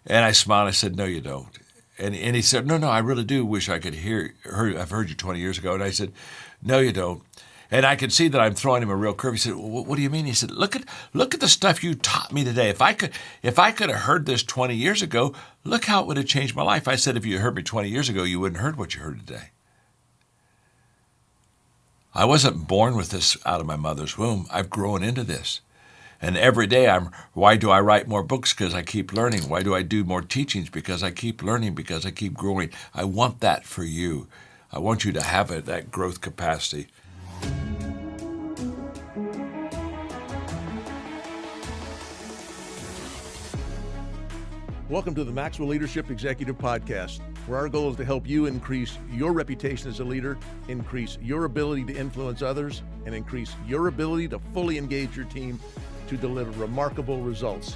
And I smiled. I said, no, you don't. And he said, no, I really do wish I could I've heard you 20 years ago. And I said, no, you don't. And I could see that I'm throwing him a real curve. He said, well, what do you mean? He said, look at the stuff you taught me today. If I could have heard this 20 years ago, look how it would have changed my life. I said, if you heard me 20 years ago, you wouldn't have heard what you heard today. I wasn't born with this out of my mother's womb. I've grown into this. And every day why do I write more books? Because I keep learning. Why do I do more teachings? Because I keep learning, because I keep growing. I want that for you. I want you to have that growth capacity. Welcome to the Maxwell Leadership Executive Podcast, where our goal is to help you increase your reputation as a leader, increase your ability to influence others, and increase your ability to fully engage your team to deliver remarkable results.